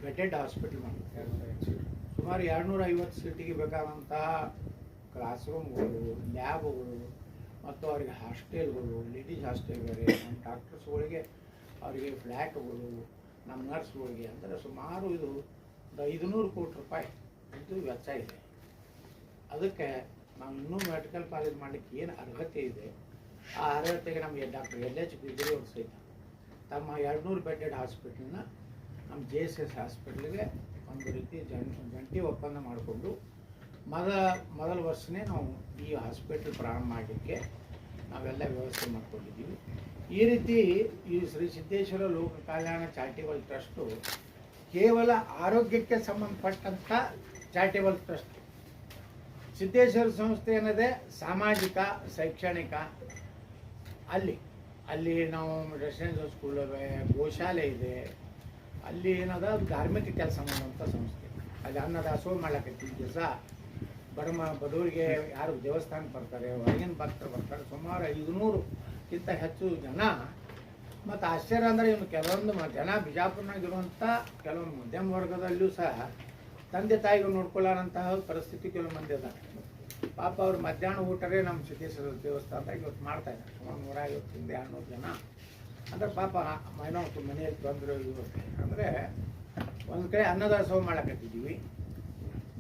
ಬೆಡ್ಡೆಡ್ ಹಾಸ್ಪಿಟಲ್ ಮಾಡಿದ್ವಿ. ಸುಮಾರು 250 ಸೀಟಿಗೆ ಬೇಕಾದಂಥ ಕ್ಲಾಸ್ ರೂಮ್ಗಳು, ಲ್ಯಾಬ್ಗಳು ಮತ್ತು ಅವರಿಗೆ ಹಾಸ್ಟೆಲ್ಗಳು, ಲೇಡೀಸ್ ಹಾಸ್ಟೆಲ್ ಬೇರೆ, ನಮ್ಮ ಡಾಕ್ಟರ್ಸ್ಗಳಿಗೆ ಅವರಿಗೆ ಫ್ಲ್ಯಾಟ್ಗಳು, ನಮ್ಮ ನರ್ಸ್ಗಳಿಗೆ, ಅಂದರೆ ಸುಮಾರು ಇದು 500 ಕೋಟಿ ರೂಪಾಯಿ ಇದು ವೆಚ್ಚ ಇದೆ. ಅದಕ್ಕೆ ನಾವು ಇನ್ನೂ ಮೆಡಿಕಲ್ ಕಾಲೇಜ್ ಮಾಡಲಿಕ್ಕೆ ಏನು ಅರ್ಹತೆ ಇದೆ, ಆ ಅರ್ಹತೆಗೆ ನಮಗೆ ಡಾಕ್ಟರ್ LH ಬಿದ್ರಿ ಅವರು ಸಹಿತ ತಮ್ಮ 200 ಬೆಡ್ಡೆಡ್ ಹಾಸ್ಪಿಟಲ್ನ ನಮ್ಮ JSS ಹಾಸ್ಪಿಟ್ಲಿಗೆ ಒಂದು ರೀತಿ ಜಂಟಿ ಒಪ್ಪಂದ ಮಾಡಿಕೊಂಡು ಮೊದಲ ವರ್ಷನೇ ನಾವು ಈ ಹಾಸ್ಪಿಟಲ್ ಪ್ರಾರಂಭ ಮಾಡಲಿಕ್ಕೆ ನಾವೆಲ್ಲ ವ್ಯವಸ್ಥೆ ಮಾಡ್ಕೊಂಡಿದ್ದೀವಿ. ಈ ರೀತಿ ಈ ಶ್ರೀ ಸಿದ್ದೇಶ್ವರ ಲೋಕ ಕಲ್ಯಾಣ ಚಾರಿಟೇಬಲ್ ಟ್ರಸ್ಟು ಕೇವಲ ಆರೋಗ್ಯಕ್ಕೆ ಸಂಬಂಧಪಟ್ಟಂಥ ಚಾರಿಟೇಬಲ್ ಟ್ರಸ್ಟ್. ಸಿದ್ದೇಶ್ವರ ಸಂಸ್ಥೆ ಏನಿದೆ ಸಾಮಾಜಿಕ, ಶೈಕ್ಷಣಿಕ, ಅಲ್ಲಿ ನಾವು ರೆಸಿಡೆನ್ಷಿಯಲ್ ಸ್ಕೂಲ್ ಇವೆ, ಗೋಶಾಲೆ ಇದೆ, ಅಲ್ಲಿ ಏನದ ಧಾರ್ಮಿಕ ಕೆಲಸ ಮಾಡುವಂಥ ಸಂಸ್ಥೆ. ಅಲ್ಲಿ ಅನ್ನದಾಸೋಹ ಮಾಡ್ಲಕತ್ತೀವಿ. ದಿವಸ ಬಡವರಿಗೆ ಯಾರು ದೇವಸ್ಥಾನಕ್ಕೆ ಬರ್ತಾರೆ, ಹೊರಗಿನ ಭಕ್ತರು ಬರ್ತಾರೆ, ಸುಮಾರು 500ಕ್ಕಿಂತ ಹೆಚ್ಚು ಜನ. ಮತ್ತು ಆಶ್ಚರ್ಯ ಅಂದರೆ ಇನ್ನು ಕೆಲವೊಂದು ಜನ ಬಿಜಾಪುರನಾಗಿರುವಂಥ ಕೆಲವೊಂದು ಮಧ್ಯಮ ವರ್ಗದಲ್ಲಿಯೂ ಸಹ ತಂದೆ ತಾಯಿಗಳು ನೋಡ್ಕೊಳ್ಳೋಂತಹ ಪರಿಸ್ಥಿತಿ ಕೆಲವು ಮಂದಿ ಅದ. ಪಾಪ ಅವ್ರು ಮಧ್ಯಾಹ್ನ ಊಟವೇ ನಮ್ಮ ಸಿದ್ದೇಶ್ವರ ದೇವಸ್ಥಾನದಾಗ ಇವತ್ತು ಮಾಡ್ತಾಯಿದ್ದಾರೆ. ಸುಮಾರು 150-200 ಜನ. ಅಂದರೆ ಪಾಪ ಮನೆಯಲ್ಲಿ ತೊಂದರೆ ಇವತ್ತು. ಅಂದರೆ ಒಂದು ಕಡೆ ಅನ್ನದಾಸೋಹ ಮಾಡಕತ್ತಿದ್ದೀವಿ.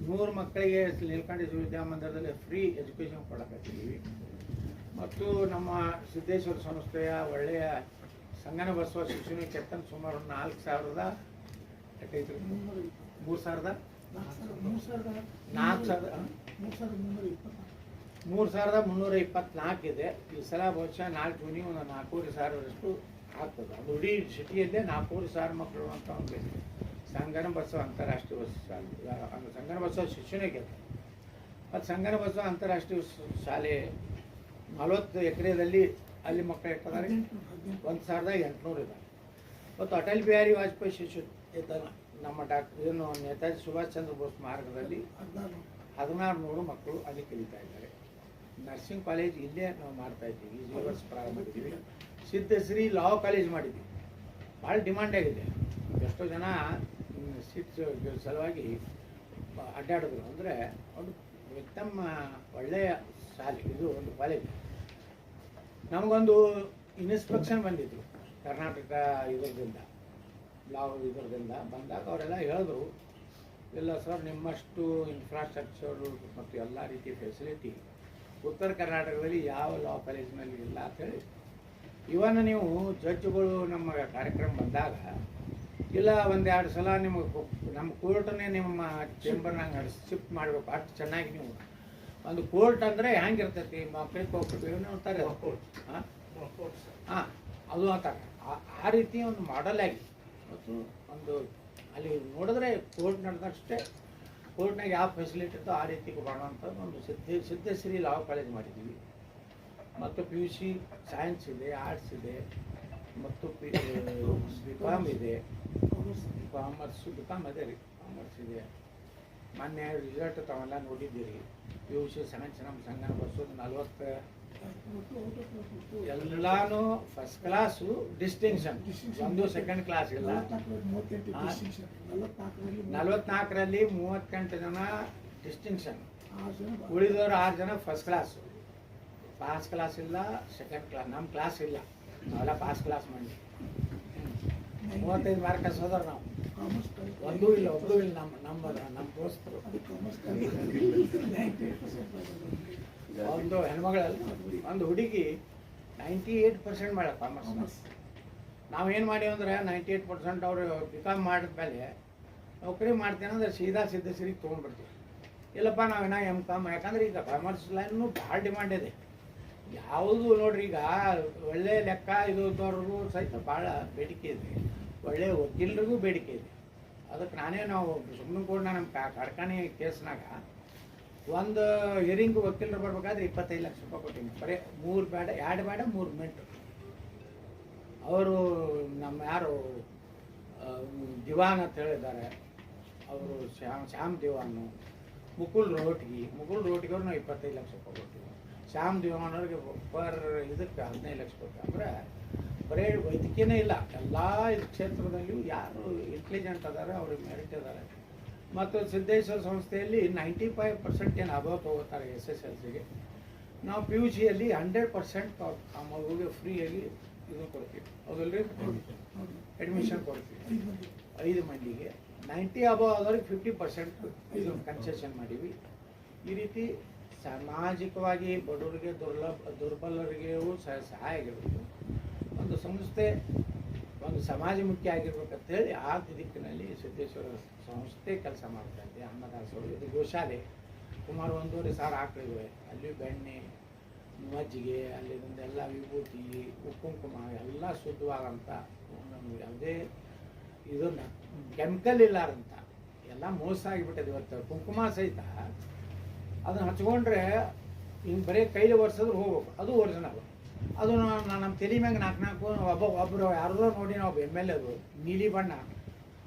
100 ಮಕ್ಕಳಿಗೆ ನೀಲಕಂಠೇಶ್ವರ ವಿದ್ಯಾಮಂದಿರದಲ್ಲಿ ಫ್ರೀ ಎಜುಕೇಷನ್ ಕೊಡಕತ್ತಿದ್ದೀವಿ. ಮತ್ತು ನಮ್ಮ ಸಿದ್ದೇಶ್ವರ ಸಂಸ್ಥೆಯ ಒಳ್ಳೆಯ ಸಂಗನ ಬಸವ ಶಿಕ್ಷಣ ಕೆತ್ತನ ಸುಮಾರು 3,324 ಇದೆ. ಈ ಸಲ ಬಹುಶಃ 4 ಜೂನಿಗೆ ಒಂದು 4,500 ಆಗ್ತದೆ. ಅದು ಇಡೀ ಸಿಟಿಯಲ್ಲೇ 4,500 ಮಕ್ಕಳು ಅಂತ ಒಂದು ಸಂಗನ ಬಸವ ಅಂತಾರಾಷ್ಟ್ರೀಯ ಶಾಲೆ, ಸಂಗನ ಬಸವ ಶಿಕ್ಷಣ ಕೇಂದ್ರ. ಮತ್ತು ಸಂಗನ ಬಸವ ಅಂತಾರಾಷ್ಟ್ರೀಯ ಶಾಲೆ 40 ಎಕರೆದಲ್ಲಿ ಅಲ್ಲಿ ಮಕ್ಕಳು ಇರ್ತಾರೆ. 1,800 ಇದ್ದಾರೆ. ಮತ್ತು ಅಟಲ್ ಬಿಹಾರಿ ವಾಜಪೇಯಿ ಶಿಶು ನಮ್ಮ ಏನು ನೇತಾಜಿ ಸುಭಾಷ್ ಚಂದ್ರ ಬೋಸ್ ಮಾರ್ಗದಲ್ಲಿ 1600 ಮಕ್ಕಳು ಅಲ್ಲಿ ಕಲಿತಾ ಇದ್ದಾರೆ. ನರ್ಸಿಂಗ್ ಕಾಲೇಜ್ ಇಲ್ಲೇ ನಾವು ಮಾಡ್ತಾ ಇದ್ದೀವಿ, ಈ ವರ್ಷ ಪ್ರಾರಂಭ ಮಾಡಿದ್ದೀವಿ. ಸಿದ್ಧಶ್ರೀ ಲಾ ಕಾಲೇಜ್ ಮಾಡಿದ್ದೀವಿ, ಭಾಳ ಡಿಮಾಂಡ್ ಆಗಿದೆ. ಎಷ್ಟೋ ಜನ ಸೀಟ್ ಸಲುವಾಗಿ ಅಡ್ಡಾಡಿದ್ರು. ಅಂದರೆ ಒಂದು ಉತ್ತಮ ಒಳ್ಳೆಯ ಶಾಲೆ, ಇದು ಒಂದು ಕಾಲೇಜ್. ನಮಗೊಂದು ಇನ್ಸ್ಪೆಕ್ಷನ್ ಬಂದಿತ್ತು ಕರ್ನಾಟಕ ಇದರಿಂದ, ಇದರಿಂದ ಬಂದಾಗ ಅವರೆಲ್ಲ ಹೇಳಿದ್ರು, ಇಲ್ಲ ಸರ್ ನಿಮ್ಮಷ್ಟು ಇನ್ಫ್ರಾಸ್ಟ್ರಕ್ಚರು ಮತ್ತು ಎಲ್ಲ ರೀತಿಯ ಫೆಸಿಲಿಟಿ ಉತ್ತರ ಕರ್ನಾಟಕದಲ್ಲಿ ಯಾವ ಲಾ ಕಾಲೇಜಿನಲ್ಲಿ ಇಲ್ಲ ಅಂಥೇಳಿ. ಇವನ್ ನೀವು ಜಡ್ಜ್ಗಳು ನಮ್ಮ ಕಾರ್ಯಕ್ರಮ ಬಂದಾಗ ಇಲ್ಲ 1-2 ಸಲ ನಿಮಗೆ ನಮ್ಮ ಕೋರ್ಟನ್ನೇ ನಿಮ್ಮ ಚೇಂಬರ್ನಾಗ ಶಿಫ್ಟ್ ಮಾಡಬೇಕು. ಅಷ್ಟು ಚೆನ್ನಾಗಿ ನೀವು ಒಂದು ಕೋರ್ಟ್ ಅಂದರೆ ಹೆಂಗಿರ್ತೈತಿ, ಮಕ್ಕಳಿಗೆ ಹೋಗ್ಬಿಟ್ಟು ಏನು ಅಂತಾರೆ ಹಾಂ ಅದು ಅಂತಾರೆ. ಆ ರೀತಿ ಒಂದು ಮಾಡೆಲ್ ಆಗಿ ಮತ್ತು ಒಂದು ಅಲ್ಲಿ ನೋಡಿದ್ರೆ ಕೋರ್ಟ್ ನಡೆದಷ್ಟೇ ಕೋರ್ಟ್ನಾಗ ಯಾವ ಫೆಸಿಲಿಟಿ ಇರ್ತೋ ಆ ರೀತಿ ಮಾಡುವಂಥದ್ದು ಒಂದು ಸಿದ್ಧಶ್ರೀ ಲಾ ಕಾಲೇಜ್ ಮಾಡಿದ್ದೀವಿ. ಮತ್ತು PUC ಸೈನ್ಸ್ ಇದೆ, ಆರ್ಟ್ಸ್ ಇದೆ, ಮತ್ತು BCom ಇದೆ, BCom ಅದೇ ರೀ, ಕಾಮರ್ಸ್ ಇದೆ. ಮೊನ್ನೆ ರಿಸಲ್ಟ್ ತಾವೆಲ್ಲ ನೋಡಿದ್ದೀರಿ. PUC ಸೈನ್ಸ್ ನಮ್ಮ ಸಂಗನ ಬರ್ಸೋದು 40 ಎಲ್ಲಾನು ಫಸ್ಟ್ ಕ್ಲಾಸು ಡಿಸ್ಟಿಂಕ್ಷನ್, ಒಂದು ಸೆಕೆಂಡ್ ಕ್ಲಾಸ್ ಇಲ್ಲ. 44ರಲ್ಲಿ 38 ಜನ ಡಿಸ್ಟಿಂಕ್ಷನ್, ಉಳಿದವರು 6 ಜನ ಫಸ್ಟ್ ಕ್ಲಾಸು. ಪಾಸ್ ಕ್ಲಾಸ್ ಇಲ್ಲ, ಸೆಕೆಂಡ್ ಕ್ಲಾಸ್. ನಮ್ಮ ಕ್ಲಾಸ್ ಇಲ್ಲ, ನಾವೆಲ್ಲ ಪಾಸ್ ಕ್ಲಾಸ್ ಮಾಡಿ 35 ಮಾರ್ಕ್ ಕಳ್ಸೋದ್ರ ನಾವು. ಒಂದೂ ಇಲ್ಲ, ಒಬ್ಬರು ಇಲ್ಲ. ನಮ್ಮ ದೋಸ್ತರು ಒಂದು ಹೆಣ್ಮಗಳಲ್ಲಿ ಒಂದು ಹುಡುಗಿ 98% ಮಾಡ ಕಾಮರ್ಸ್. ನಾವೇನು ಮಾಡೀವಿ ಅಂದ್ರೆ 98% ಅವರು BCom ಮಾಡಿದ್ಮೇಲೆ ನೌಕರಿ ಮಾಡ್ತೇನೆ ಅಂದ್ರೆ ಸೀದಾ ಸಿದ್ಧಶ್ರೀಗೆ ತೊಗೊಂಡ್ಬಿಡ್ತೀವಿ. ಇಲ್ಲಪ್ಪ ನಾವೇನೋ MCom, ಯಾಕಂದ್ರೆ ಈಗ ಕಾಮರ್ಸ್ ಲೈನು ಭಾಳ ಡಿಮಾಂಡ್ ಇದೆ. ಯಾವುದು ನೋಡ್ರಿ, ಈಗ ಒಳ್ಳೆ ಲೆಕ್ಕ ಇದ್ದವ್ರಿಗೂ ಸಹಿತ ಭಾಳ ಬೇಡಿಕೆ ಇದೆ, ಒಳ್ಳೆ ವಕೀಲರಿಗೂ ಬೇಡಿಕೆ ಇದೆ. ಅದಕ್ಕೆ ನಾವು ಸುಪ್ರೀಂ ಕೋರ್ಟ್ನ ನಮ್ಮ ಕಾರ್ಖಾನೆ ಕೇಸ್ನಾಗ ಒಂದು ಹಿಯರಿಂಗ್ ವಕೀಲರು ಬರ್ಬೇಕಾದ್ರೆ 25 ಲಕ್ಷ ರೂಪಾಯಿ ಕೊಟ್ಟಿನಿ. ಬರೀ 3 ಬೇಡ, 2 ಬೇಡ, 3 ಮಿನಿಟ್. ಅವರು ನಮ್ಮ ಯಾರು ದಿವಾನ್ ಅಂತ ಹೇಳಿದ್ದಾರೆ, ಅವರು ಶ್ಯಾಮ್ ದಿವಾನು, ಮುಕುಲ್ ರೋಟ್ಗಿ ಅವ್ರು ನಾವು 25 ಲಕ್ಷ ರೂಪಾಯಿ ಕೊಟ್ಟಿವಿ. ಶ್ಯಾಮ್ ದಿವಾನ್ ಅವ್ರಿಗೆ ಪರ್ ಇದಕ್ಕೆ 15 ಲಕ್ಷ ಕೊಟ್ಟು. ಅಂದರೆ ಬರೀ ವೈದ್ಯಕೀಯನೇ ಇಲ್ಲ, ಎಲ್ಲ ಇದು ಕ್ಷೇತ್ರದಲ್ಲಿಯೂ ಯಾರು ಇಂಟೆಲಿಜೆಂಟ್ ಅದಾರೆ, ಅವ್ರಿಗೆ ಮೆರಿಟ್ ಇದ್ದಾರೆ. ಮತ್ತು ಸಿದ್ದೇಶ್ವರ ಸಂಸ್ಥೆಯಲ್ಲಿ 95% ಏನು ಅಬೌವ್ ತಗೋತಾರೆ SSLCಗೆ. ನಾವು PUCಯಲ್ಲಿ 100% ಆ ಮಗುವಿಗೆ ಫ್ರೀಯಾಗಿ ಇದು ಕೊಡ್ತೀವಿ, ಹೌದಲ್ರಿ, ಅಡ್ಮಿಷನ್ ಕೊಡ್ತೀವಿ. 5 ಮಂದಿಗೆ 90 ಅಬೌವ್ ಆದವ್ರಿಗೆ 50% ಇದು ಕನ್ಸೆಷನ್ ಮಾಡೀವಿ. ಈ ರೀತಿ ಸಾಮಾಜಿಕವಾಗಿ ಬಡವರಿಗೆ ದುರ್ಬಲರಿಗೂ ಸಹಾಯ ಆಗಿರ್ಬೇಕು. ಒಂದು ಸಂಸ್ಥೆ ಒಂದು ಸಮಾಜಮುಖಿ ಆಗಿರ್ಬೇಕಂತೇಳಿ ಆ ದಿಕ್ಕಿನಲ್ಲಿ ಸಿದ್ದೇಶ್ವರ ಸಂಸ್ಥೆ ಕೆಲಸ ಮಾಡ್ತಾ ಇದೆ. ಅನ್ನದಾಸೋರು ಇದು ಗೋಶಾಲೆ, ಸುಮಾರು 1,500 ಆಕಳಿವೆ. ಅಲ್ಲಿ ಬೆಣ್ಣೆ, ಮಜ್ಜಿಗೆ, ಅಲ್ಲಿಂದೆಲ್ಲ ವಿಭೂತಿ, ಕುಂಕುಮ ಎಲ್ಲ ಶುದ್ಧವಾದಂಥ, ಯಾವುದೇ ಇದನ್ನು ಕೆಮಿಕಲ್ ಇಲ್ಲಾರಂಥ ಎಲ್ಲ ಮೋಸ ಆಗಿಬಿಟ್ಟಿದೆ. ಇವತ್ತು ಕುಂಕುಮ ಸಹಿತ ಅದನ್ನು ಹಚ್ಕೊಂಡ್ರೆ ಹಿಂಗೆ ಬರೀ ಕೈಲಿ ಒರೆಸಿದ್ರೆ ಹೋಗ್ಬೇಕು, ಅದು ಒರಿಜಿನಲ್. ಅದು ನಮ್ಮ ತಲೆ ಮ್ಯಾಗ 4 ಒಬ್ಬರು ಯಾರೋ ನೋಡಿ ನಾವು MLA ಅದು ನೀಲಿ ಬಣ್ಣ,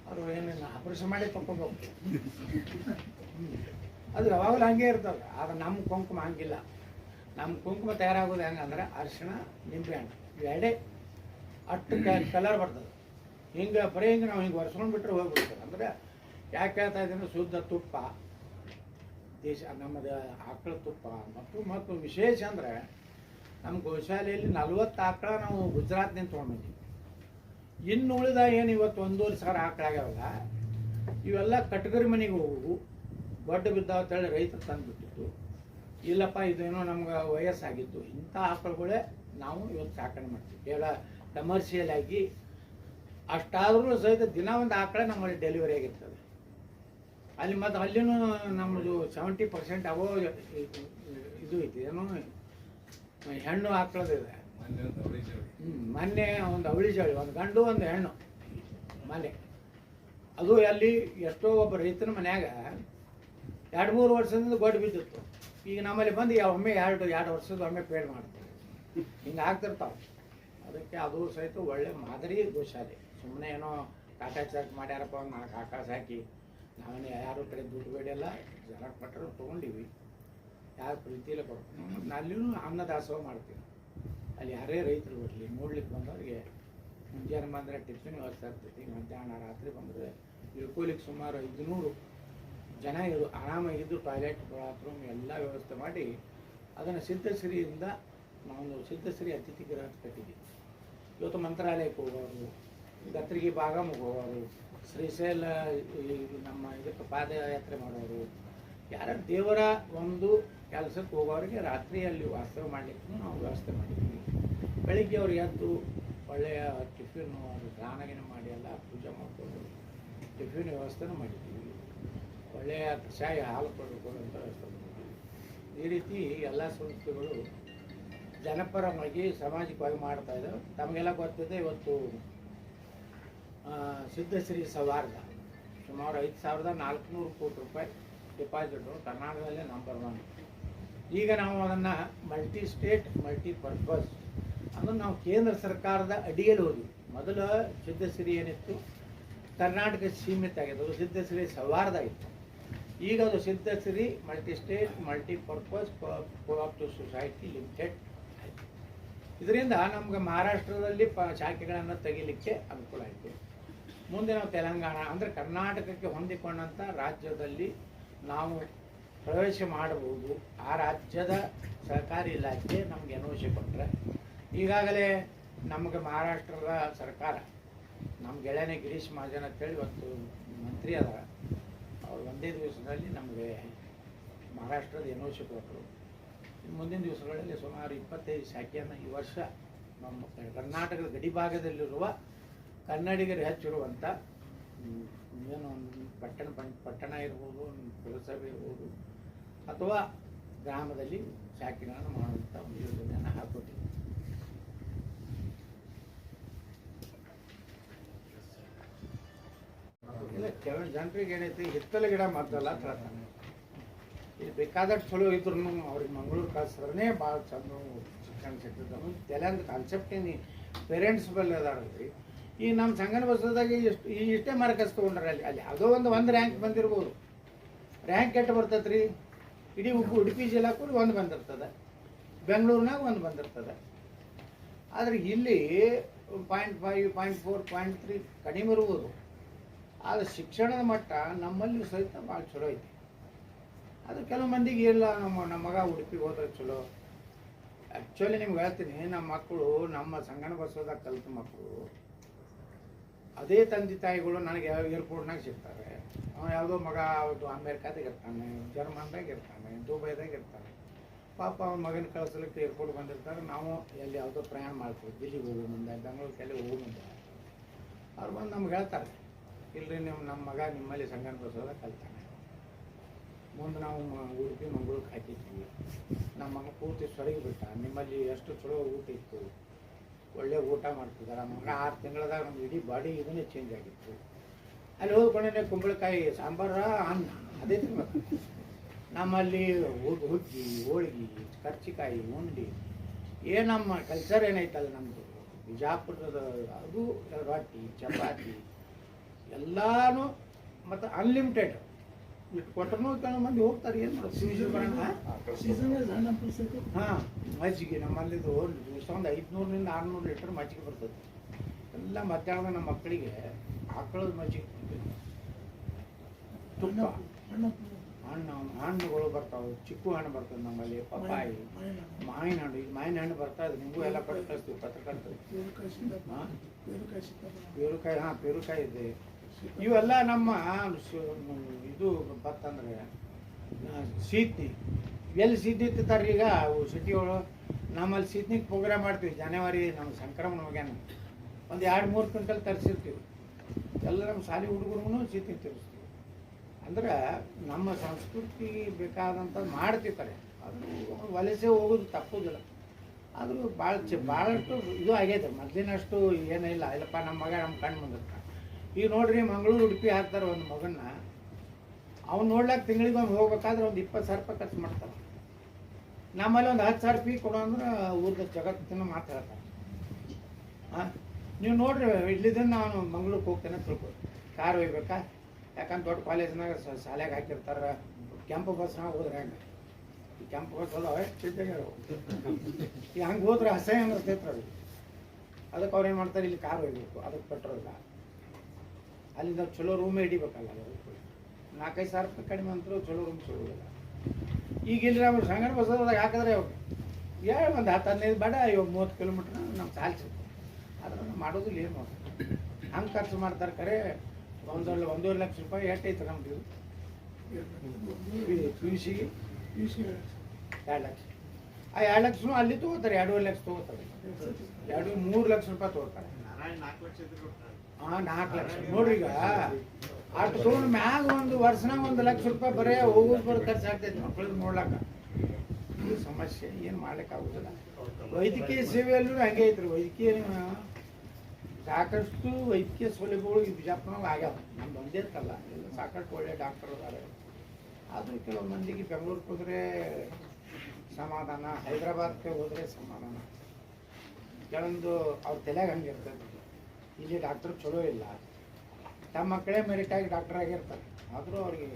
ಅವರು ಏನೇನು ಆಪರೇಷನ್ ಮಾಡಿ ತಗೊಬೇಕು. ಅದು ಯಾವಾಗಲೂ ಹಂಗೆ ಇರ್ತದೆ. ಆದ್ರೆ ನಮ್ಮ ಕುಂಕುಮ ಹಂಗಿಲ್ಲ. ನಮ್ಮ ಕುಂಕುಮ ತಯಾರಾಗೋದು ಹೆಂಗಂದ್ರೆ ಅರಿಶಿಣ, ನಿಂಬೆಹಣ್ಣು ಎರಡೇ ಅಷ್ಟು ಕಲರ್ ಬರ್ತದೆ. ಹಿಂಗೆ ಬರೀ ಹಿಂಗೆ ನಾವು ಹಿಂಗೆ ಒರೆಸ್ಕೊಂಡು ಬಿಟ್ಟರೆ ಹೋಗ್ಬಿಡ್ತದೆ. ಅಂದರೆ ಯಾಕೆ ಹೇಳ್ತಾ ಇದ್ದೀನಿ, ಶುದ್ಧ ತುಪ್ಪ, ನಮ್ಮದು ಆಕಳ ತುಪ್ಪ. ಮತ್ತು ವಿಶೇಷ ಅಂದರೆ ನಮ್ಮ ಗೋಶಾಲೆಯಲ್ಲಿ 40 ಆಕಳ ನಾವು ಗುಜರಾತ್ನಿಂದ ತೊಗೊಂಡ್ಬಂದಿವಿ. ಇನ್ನು ಉಳಿದ ಏನು ಇವತ್ತು 1,500 ಆಕಳಾಗ್ಯಾವಲ್ಲ, ಇವೆಲ್ಲ ಕಟಗರಿ ಮನೆಗೆ ಹೋಗುವು, ದೊಡ್ಡ ಬಿದ್ದಾವ ಅಂತೇಳಿ ರೈತರು ತಂದುಬಿಟ್ಟಿತ್ತು. ಇಲ್ಲಪ್ಪ ಇದೇನೋ ನಮ್ಗೆ ವಯಸ್ಸಾಗಿತ್ತು, ಇಂಥ ಆಕಳುಗಳೇ ನಾವು ಇವತ್ತು ಸಾಕಣೆ ಮಾಡ್ತೀವಿ. ಕೇವಲ ಕಮರ್ಷಿಯಲ್ ಆಗಿ ಅಷ್ಟಾದ್ರೂ ಸಹಿತ ದಿನ ಒಂದು ಆಕಳ ನಮ್ಮಲ್ಲಿ ಡೆಲಿವರಿ ಆಗಿರ್ತದೆ. ಅಲ್ಲಿ ಮತ್ತು ಅಲ್ಲಿನೂ ನಮ್ಮದು 70% ಅವೋ ಇದು ಐತಿ, ಏನೋ ಹೆಣ್ಣು ಆಕಳದಿದೆ. ಮೊನ್ನೆ ಒಂದು ಅವಳಿ ಜೋಳಿ, ಒಂದು ಗಂಡು ಒಂದು ಹೆಣ್ಣು ಮನೆ. ಅದು ಅಲ್ಲಿ ಎಷ್ಟೋ ಒಬ್ಬ ರೈತನ ಮನ್ಯಾಗ 2-3 ವರ್ಷದಿಂದ ಗೊಡ್ಡು ಬಿದ್ದಿತ್ತು. ಈಗ ನಮ್ಮಲ್ಲಿ ಬಂದು ಒಮ್ಮೆ 2 ವರ್ಷದ ಒಮ್ಮೆ ಪೇಡ್ ಮಾಡ್ತಾರೆ. ಹಿಂಗೆ ಆಗ್ತಿರ್ತಾವೆ. ಅದಕ್ಕೆ ಅದು ಸಹಿತ ಒಳ್ಳೆ ಮಾದರಿ ಗೋಶಾಲೆ. ಸುಮ್ಮನೆ ಏನೋ ಕಾಟಾ ಚಾರ್ಜ್ ಮಾಡ್ಯಾರಪ್ಪ ಅವ್ನು 4 ಆಕಾಶ ಹಾಕಿ ನಾವೇನು ಯಾರು ಕಡೆ ದುಡ್ಡು ಬೇಡಿಯಲ್ಲ, ಜನ ಕೊಟ್ಟರು ತೊಗೊಂಡಿವಿ, ಯಾರು ಪ್ರೀತಿಯಲ್ಲೇ ಕೊಡ್ತೀವಿ. ಮತ್ತು ಅಲ್ಲಿಯೂ ಅನ್ನದಾಸೋಹ ಮಾಡ್ತೀವಿ. ಅಲ್ಲಿ ಯಾರೇ ರೈತರು ಬರಲಿ ನೋಡ್ಲಿಕ್ಕೆ ಬಂದವ್ರಿಗೆ ಮುಂಜಾನೆ ಬಂದರೆ ಟಿಫಿನ್ ವ್ಯವಸ್ಥೆ ಇರ್ತೈತಿ, ಮಧ್ಯಾಹ್ನ ರಾತ್ರಿ ಬಂದರೆ ಇಳ್ಕೊಲಿಕ್ಕೆ ಸುಮಾರು 500 ಜನ ಆರಾಮಾಗಿದ್ದು ಟಾಯ್ಲೆಟ್ ಬಾತ್ರೂಮ್ ಎಲ್ಲ ವ್ಯವಸ್ಥೆ ಮಾಡಿ ಅದನ್ನು ಸಿದ್ಧಶ್ರೀಯಿಂದ ನಾವು ಸಿದ್ಧಶ್ರೀ ಅತಿಥಿ ಗೃಹ ಕಟ್ಟಿದ್ದೀವಿ. ಇವತ್ತು ಮಂತ್ರಾಲಯಕ್ಕೆ ಹೋಗೋರು, ಗತ್ರಿಗೆ ಭಾಗಮ್ಗೆ ಹೋಗೋರು, ಶ್ರೀಶೈಲ ನಮ್ಮ ಇದಕ್ಕೆ ಪಾದಯಾತ್ರೆ ಮಾಡೋರು, ಯಾರ ದೇವರ ಒಂದು ಕೆಲಸಕ್ಕೆ ಹೋಗೋರಿಗೆ ರಾತ್ರಿಯಲ್ಲಿ ವಾಸ್ತವ ಮಾಡಲಿಕ್ಕೂ ನಾವು ವ್ಯವಸ್ಥೆ ಮಾಡಿದ್ದೀವಿ. ಬೆಳಿಗ್ಗೆ ಅವ್ರು ಎದ್ದು ಒಳ್ಳೆಯ ಟಿಫಿನ್ನು ಅದು ಸ್ನಾನಗಿನ ಮಾಡಿ ಎಲ್ಲ ಪೂಜೆ ಮಾಡಿಕೊಂಡು ಟಿಫಿನ್ ವ್ಯವಸ್ಥೆನೂ ಮಾಡಿದ್ದೀವಿ. ಒಳ್ಳೆಯ ಕಷಾಯ ಹಾಲು ಕೊಡುವಂಥ ವ್ಯವಸ್ಥೆ ಮಾಡಿದ್ದೀವಿ. ಈ ರೀತಿ ಎಲ್ಲ ಸಂಸ್ಥೆಗಳು ಜನಪರವಾಗಿ ಸಾಮಾಜಿಕವಾಗಿ ಮಾಡ್ತಾ ಇದ್ದಾರೆ. ತಮಗೆಲ್ಲ ಗೊತ್ತಿದೆ, ಇವತ್ತು ಸಿದ್ಧಶ್ರೀ ಸೌಹಾರ್ದ ಸುಮಾರು 5,400 ಕೋಟಿ ರೂಪಾಯಿ ಡಿಪಾಸಿಟು ಕರ್ನಾಟಕದಲ್ಲೇ ನಂಬರ್ 1. ಈಗ ನಾವು ಅದನ್ನು ಮಲ್ಟಿ ಸ್ಟೇಟ್ ಮಲ್ಟಿಪರ್ಪಸ್ ಅದನ್ನು ನಾವು ಕೇಂದ್ರ ಸರ್ಕಾರದ ಅಡಿಯಲ್ಲಿ ಹೋದ್ವಿ. ಮೊದಲು ಸಿದ್ಧಶ್ರೀ ಏನಿತ್ತು ಕರ್ನಾಟಕ ಸೀಮಿತ ಆಗಿದೆ, ಅದು ಸಿದ್ಧಶ್ರೀ ಸೌಹಾರ್ದ ಇತ್ತು. ಈಗ ಅದು Siddhashree multi state multipurpose cooperative society limited ಆಯಿತು. ಇದರಿಂದ ನಮ್ಗೆ ಮಹಾರಾಷ್ಟ್ರದಲ್ಲಿ ಶಾಖೆಗಳನ್ನು ತೆಗಿಲಿಕ್ಕೆ ಅನುಕೂಲ ಆಯಿತು. ಮುಂದೆ ನಾವು ತೆಲಂಗಾಣ ಅಂದರೆ ಕರ್ನಾಟಕಕ್ಕೆ ಹೊಂದಿಕೊಂಡಂಥ ರಾಜ್ಯದಲ್ಲಿ ನಾವು ಪ್ರವೇಶ ಮಾಡಬಹುದು. ಆ ರಾಜ್ಯದ ಸಹಕಾರಿ ಇಲಾಖೆ ನಮಗೆ ಎನ್ಒಸಿ ಕೊಟ್ಟರೆ, ಈಗಾಗಲೇ ನಮಗೆ ಮಹಾರಾಷ್ಟ್ರದ ಸರ್ಕಾರ ನಮ್ಮ ಗೆಳೆಯನೇ ಗಿರೀಶ್ ಮಹಾಜನ್ ಅಂತೇಳಿ ಇವತ್ತು ಮಂತ್ರಿ ಅದ, ಅವ್ರು ಒಂದೇ ದಿವಸದಲ್ಲಿ ನಮಗೆ ಮಹಾರಾಷ್ಟ್ರದ ಎನ್ಒಸಿ ಕೊಟ್ಟರು. ಮುಂದಿನ ದಿವಸಗಳಲ್ಲಿ ಸುಮಾರು 25 ಶಾಖೆಯನ್ನು ಈ ವರ್ಷ ನಮ್ಮ ಕರ್ನಾಟಕದ ಗಡಿ ಭಾಗದಲ್ಲಿರುವ ಕನ್ನಡಿಗರು ಹೆಚ್ಚಿರುವಂಥ ಏನು ಪಟ್ಟಣ ಇರ್ಬೋದು, ಪುರಸಭೆ ಇರ್ಬೋದು ಅಥವಾ ಗ್ರಾಮದಲ್ಲಿ ಶಾಖೆಗಳನ್ನು ಮಾಡುವಂಥ ಒಂದು ಯೋಜನೆಯನ್ನು ಹಾಕೊಟ್ಟಿದ್ದೀವಿ. ಇಲ್ಲ, ಕೆಲವು ಜನರಿಗೆ ಏನೈತಿ ಹಿತ್ತಲ ಗಿಡ ಮದ್ದಲ್ಲ ಅಂತ ಹೇಳ್ತಾನೆ. ಇಲ್ಲಿ ಬೇಕಾದಷ್ಟು ಚಲೋ ಇದ್ರು ಅವ್ರಿಗೆ ಮಂಗಳೂರು ಕಳ್ಸಿದ್ರೆ ಭಾಳ ಚಂದ ಶಿಕ್ಷಣ ಸಿಗ್ತದೆ. ತೆಲಂಗ ಕಾನ್ಸೆಪ್ಟ್ ಏನು ಪೇರೆಂಟ್ಸ್ ಬಲ್ಲಿ ಅದಾರಲ್ರಿ. ಈ ನಮ್ಮ ಸಂಗನ ಬಸದಾಗ ಇಷ್ಟೇ ಮಾರ್ಕಸ್ ತೊಗೊಂಡ್ರೆ ಅಲ್ಲಿ ಯಾವುದೋ ಒಂದು ರ್ಯಾಂಕ್ ಬಂದಿರ್ಬೋದು. ರ್ಯಾಂಕ್ ಕೆಟ್ಟು ಬರ್ತೈತೆ ರೀ, ಇಡೀ ಉಡುಪಿ ಜಿಲ್ಲಾಕ್ಕೂ 1 ಬಂದಿರ್ತದೆ, ಬೆಂಗಳೂರಿನಾಗ 1 ಬಂದಿರ್ತದೆ. ಆದರೆ ಇಲ್ಲಿ 0.5, 0.4, 0.3 ಕಡಿಮೆ ಇರ್ಬೋದು. ಆದರೆ ಶಿಕ್ಷಣದ ಮಟ್ಟ ನಮ್ಮಲ್ಲಿ ಸಹಿತ ಭಾಳ ಚಲೋ ಐತಿ. ಅದು ಕೆಲವು ಮಂದಿಗೆ ಇಲ್ಲ, ನಮ್ಮ ಮಗ ಉಡುಪಿಗೆ ಹೋದ್ರೆ ಚಲೋ. ಆ್ಯಕ್ಚುಲಿ ನಿಮ್ಗೆ ಹೇಳ್ತೀನಿ, ನಮ್ಮ ಮಕ್ಕಳು ನಮ್ಮ ಸಂಗನ ಬಸವದಾಗ ಕಲಿತ ಮಕ್ಕಳು ಅದೇ ತಂದೆ ತಾಯಿಗಳು ನನಗೆ ಏರ್ಪೋರ್ಟ್ನಾಗ ಸಿಗ್ತಾರೆ. ಅವನು ಯಾವುದೋ ಮಗ ಅವತ್ತು ಅಮೇರಿಕಾದಾಗ ಇರ್ತಾನೆ, ಜರ್ಮನ್ದಾಗ ಇರ್ತಾನೆ, ದುಬೈದಾಗ ಇರ್ತಾನೆ. ಪಾಪ ಅವನ ಮಗನ ಕಳಿಸ್ಲಿಕ್ಕೆ ಏರ್ಪೋರ್ಟ್ ಬಂದಿರ್ತಾರೆ. ನಾವು ಎಲ್ಲಿ ಯಾವುದೋ ಪ್ರಯಾಣ ಮಾಡ್ತೀವಿ, ದಿಲ್ಲಿಗೆ ಹೋಗೋ ಮುಂದೆ, ಬೆಂಗಳೂರಿಗೆ ಎಲ್ಲಿ ಹೋಗೋ ಮುಂದೆ ಅವ್ರು ಬಂದು ನಮ್ಗೆ ಹೇಳ್ತಾರೆ, ಇಲ್ಲರಿ ನಮ್ಮ ಮಗ ನಿಮ್ಮಲ್ಲಿ ಸಂಗನ ಬಸವದಾಗ ಕಲಿತಾನೆ, ಮುಂದೆ ನಾವು ಉಡುಪಿ ಮಂಗಳೂರಿಗೆ ಹಾಕಿದ್ವಿ, ನಮ್ಮ ಮಗ ಪೂರ್ತಿ ಸೊರಗಿ ಬಿಟ್ಟ, ನಿಮ್ಮಲ್ಲಿ ಎಷ್ಟು ಚಲೋ ಊಟ ಇತ್ತು, ಒಳ್ಳೆ ಊಟ ಮಾಡ್ತಿದ್ದಾರೆ. ಮಗ 6 ತಿಂಗಳದಾಗ ನಮ್ಗೆ ಇಡೀ ಬಾಡಿ ಇದನ್ನೇ ಚೇಂಜ್ ಆಗಿತ್ತು. ಅಲ್ಲಿ ಹೋಗ್ಕೊಂಡೇ ಕುಂಬಳಕಾಯಿ ಸಾಂಬಾರ ಅನ್ನ ಅದೇ ತಿನ್ಬೇಕು. ನಮ್ಮಲ್ಲಿ ಹುಗ್ಗಿ, ಹೋಳ್ಗಿ, ಕರ್ಚಿಕಾಯಿ, ಉಂಡಿ ನಮ್ಮ ಕಲ್ಚರ್ ಏನೈತಲ್ಲ ನಮ್ಮದು ಬಿಜಾಪುರದ, ಅದು ರೊಟ್ಟಿ ಚಪಾತಿ ಎಲ್ಲಾನು ಮತ್ತು ಅನ್ಲಿಮಿಟೆಡ್ ಇಟ್ಟು ಕೊಟ್ಟರು ಕೆಲವು ಮಂದಿ ಹೋಗ್ತಾರೆ. ಏನು ಮಾಡೋದು, ಹಾಂ ಮಜ್ಜಿಗೆ ನಮ್ಮಲ್ಲಿದು ದಿವಸ ಒಂದು 500 - 600 ಲೀಟರ್ ಮಜ್ಜಿಗೆ ಬರ್ತದೆ. ಎಲ್ಲ ಮಧ್ಯಾಹ್ನ ನಮ್ಮ ಮಕ್ಕಳಿಗೆ ಆಕಳದ ಮಜ್ಜಿಗೆ, ತುಪ್ಪ, ಹಣ್ಣುಗಳು ಬರ್ತಾವೆ, ಚಿಕ್ಕು ಹಣ್ಣು ಬರ್ತದೆ ನಮ್ಮಲ್ಲಿ, ಪಪ್ಪಾಯಿ, ಮಾವಿನ ಹಣ್ಣು. ಈಗ ಮಾವಿನ ಹಣ್ಣು ಬರ್ತಾ ಇದೆ, ನಿಮಗೂ ಎಲ್ಲ ಕೊಟ್ಟು ಕಳಿಸ್ತೀವಿ ಪತ್ರಕರ್ತರು. ಪೇರುಕಾಯಿ, ಹಾಂ ಪೇರುಕಾಯಿ ಇದೆ. ಇವೆಲ್ಲ ನಮ್ಮ ಇದು ಬರ್ತಂದ್ರೆ ಸೀತ್ನಿ ಎಲ್ಲಿ ಸೀತ್ನಿ ಇರ್ತಾರೆ. ಈಗ ಸಿಟಿ ಒಳಗೆ ನಮ್ಮಲ್ಲಿ ಸೀತ್ನಿಗೆ ಪ್ರೋಗ್ರಾಮ್ ಮಾಡ್ತೀವಿ. ಜನವರಿ ನಮ್ಮ ಸಂಕ್ರಮಣ ಮಗನ ಒಂದು 2-3 ಕ್ವಿಂಟಲ್ ತರಿಸಿರ್ತೀವಿ. ಎಲ್ಲ ನಮ್ಮ ಶಾಲೆ ಹುಡುಗರಿಗೂ ಸೀತ್ನಿ ತರಿಸ್ತೀವಿ. ಅಂದ್ರೆ ನಮ್ಮ ಸಂಸ್ಕೃತಿಗೆ ಬೇಕಾದಂಥದ್ದು ಮಾಡ್ತಿರ್ತಾರೆ. ಅದು ವಲಸೆ ಹೋಗೋದು ತಪ್ಪೋದಿಲ್ಲ. ಆದರೂ ಭಾಳಷ್ಟು ಇದು ಆಗೈತೆ. ಮೊದಲಿನಷ್ಟು ಏನಿಲ್ಲ. ಇಲ್ಲಪ್ಪ ನಮ್ಮ ಮಗ ನಮ್ಮ ಕಣ್ಣು ಬಂದಿರ್ತಾನೆ. ಈಗ ನೋಡ್ರಿ, ಮಂಗಳೂರು ಉಡುಪಿ ಹಾಕ್ತಾರೆ ಒಂದು ಮಗನ್ನ, ಅವ್ನು ನೋಡ್ಲಾಕ ತಿಂಗಳಿಗೊಮ್ಮೆ ಹೋಗ್ಬೇಕಾದ್ರೆ ಒಂದು 20,000 ರೂಪಾಯಿ ಖರ್ಚು ಮಾಡ್ತಾರೆ. ನಮ್ಮಲ್ಲಿ ಒಂದು 10,000 ರೂಪಾಯಿ ಕೊಡೋ ಅಂದ್ರೆ ಊರ್ದ ಜಗತ್ತಿನ ಮಾತಾಡ್ತಾರೆ. ಹಾಂ, ನೀವು ನೋಡ್ರಿ ಇಲ್ಲಿದ್ದ ನಾನು ಮಂಗ್ಳೂರಿಗೆ ಹೋಗ್ತೇನೆ ತಿಳ್ಕೊ ಕಾರ್ ಒಯ್ಬೇಕಾ ಯಾಕಂದ್ರೆ ದೊಡ್ಡ ಕಾಲೇಜ್ನಾಗ ಶಾಲೆಗೆ ಹಾಕಿರ್ತಾರೆ ಕೆಂಪು ಬಸ್ನಾಗ ಹೋದ್ರೆ ಹೆಂಗೆ ಈ ಕೆಂಪು ಬಸ್ ಅದಾವೆ ಚಿಂತೆಗೆ ಈಗ ಹಂಗೆ ಹೋದ್ರೆ ಅಸಹ್ಯ ಅನಿಸ್ತೈತ್ರಿ ಅದು ಅದಕ್ಕೆ ಅವ್ರು ಏನು ಮಾಡ್ತಾರೆ ಇಲ್ಲಿ ಕಾರ್ ಒಯ್ಬೇಕು ಅದಕ್ಕೆ ಪೆಟ್ರೋಲ್ ಇಲ್ಲ ಅಲ್ಲಿಂದ ಚಲೋ ರೂಮೇ ಹಿಡಿಬೇಕಲ್ಲ 4-5 ಸಾವಿರ ರೂಪಾಯಿ ಕಡಿಮೆ ಅಂತರೂ ಚಲೋ ರೂಮ್ ಸಿಗೋದಿಲ್ಲ. ಈಗ ಇಲ್ಲಿ ನಾವು ಸಂಗಣ ಬಸ್ಸದಾಗ ಹಾಕಿದ್ರೆ ಅವ್ರು ಒಂದು 10-15 ಬೇಡ 30 ಕಿಲೋಮೀಟ್ರ್ ನಮ್ಮ ಸಾಲ ಸಿಗ್ತದೆ ಆದ್ರೆ ನಾವು ಮಾಡೋದಿಲ್ಲ ಏನು ಮಾಡ್ತಾರೆ ಹಂಗೆ ಖರ್ಚು ಮಾಡ್ತಾರೆ ಖರೆ 1.5 ಲಕ್ಷ ರೂಪಾಯಿ ಎಷ್ಟೈತೆ ನಮ್ದು ಪಿ ಯು ಸಿಗೆ 2 ಲಕ್ಷ ಆ 2 ಲಕ್ಷನೂ ಅಲ್ಲಿ ತೊಗೋತಾರೆ 2.5 ಲಕ್ಷ ತೊಗೋತಾರೆ 3 ಲಕ್ಷ ರೂಪಾಯಿ ತೊಗೋತಾರೆ. 4 ಲಕ್ಷ ನೋಡ್ರಿ ಈಗ ಅಷ್ಟು ತೊಗೊಂಡು ಮ್ಯಾಗ ಒಂದು ವರ್ಷನಾಗ 1 ಲಕ್ಷ ರೂಪಾಯಿ ಬರೀ ಹೋಗೋದು ಬರೋ ಖರ್ಚು ಆಗ್ತೈತೆ ಮಕ್ಕಳಿಗೆ ನೋಡ್ಲಾಕ. ಈ ಸಮಸ್ಯೆ ಏನು ಮಾಡ್ಲಿಕ್ಕೆ ಆಗೋದಿಲ್ಲ. ವೈದ್ಯಕೀಯ ಸೇವೆಯಲ್ಲೂ ಹಂಗೆ ಐತ್ರಿ. ವೈದ್ಯಕೀಯ ಸಾಕಷ್ಟು ವೈದ್ಯಕೀಯ ಸೌಲಭ್ಯಗಳು ಈ ಬಿಜಾಪುರನಾಗ ಆಗ್ಯಾವ. ನಮ್ದು ಒಂದೇ ಇರ್ತಲ್ಲ ಎಲ್ಲ ಸಾಕಷ್ಟು ಒಳ್ಳೆ ಡಾಕ್ಟರ್ ಅದಾರೆ. ಆದರೂ ಕೆಲವು ಮಂದಿಗೆ ಬೆಂಗಳೂರಿಗೆ ಹೋದರೆ ಸಮಾಧಾನ, ಹೈದ್ರಾಬಾದ್ಗೆ ಹೋದರೆ ಸಮಾಧಾನ. ಕೆಲವೊಂದು ಅವ್ರ ತಲೆಯಾಗ ಹಂಗೆ ಇರ್ತದೆ ಇಲ್ಲಿ ಡಾಕ್ಟರ್ ಚಲೋ ಇಲ್ಲ, ತಮ್ಮ ಮಕ್ಕಳೇ ಮೆರಿಟಾಗಿ ಡಾಕ್ಟರ್ ಆಗಿರ್ತಾರೆ, ಆದರೂ ಅವ್ರಿಗೆ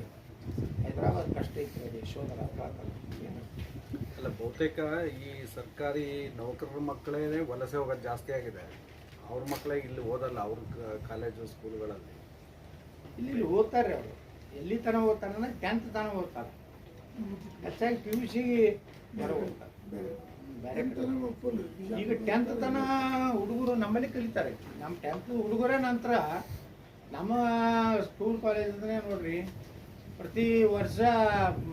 ಹೈದ್ರಾಬಾದ್ ಕಷ್ಟ ಐತೆ ಅದು ಯಶೋಧರ ಅಲ್ಲ. ಬಹುತೇಕ ಈ ಸರ್ಕಾರಿ ನೌಕರರ ಮಕ್ಕಳೇ ವಲಸೆ ಹೋಗೋದು ಜಾಸ್ತಿ ಆಗಿದೆ. ಅವ್ರ ಮಕ್ಕಳೇ ಇಲ್ಲಿ ಓದಲ್ಲ ಅವ್ರ ಕಾಲೇಜು ಸ್ಕೂಲ್ಗಳಲ್ಲಿ. ಇಲ್ಲಿ ಓದ್ತಾರೆ ಅವರು. ಎಲ್ಲಿ ತನಕ ಓದ್ತಾರೆ ಅಂದರೆ 10th ತನಕ ಓದ್ತಾರೆ. ಹೆಚ್ಚಾಗಿ ಪಿ ಯು ಸಿಗೆ ಬೇರೆ ಓದ್ತಾರೆ ಬೇರೆ ಕಡೆ. ಈಗ 10th ತನಕ ಹುಡುಗರು ನಮ್ಮಲ್ಲಿ ಕಲಿತಾರೆ. ನಮ್ಮ 10th ಹುಡುಗರ ನಂತರ ನಮ್ಮ ಸ್ಕೂಲ್ ಕಾಲೇಜ್ ನೋಡ್ರಿ ಪ್ರತಿ ವರ್ಷ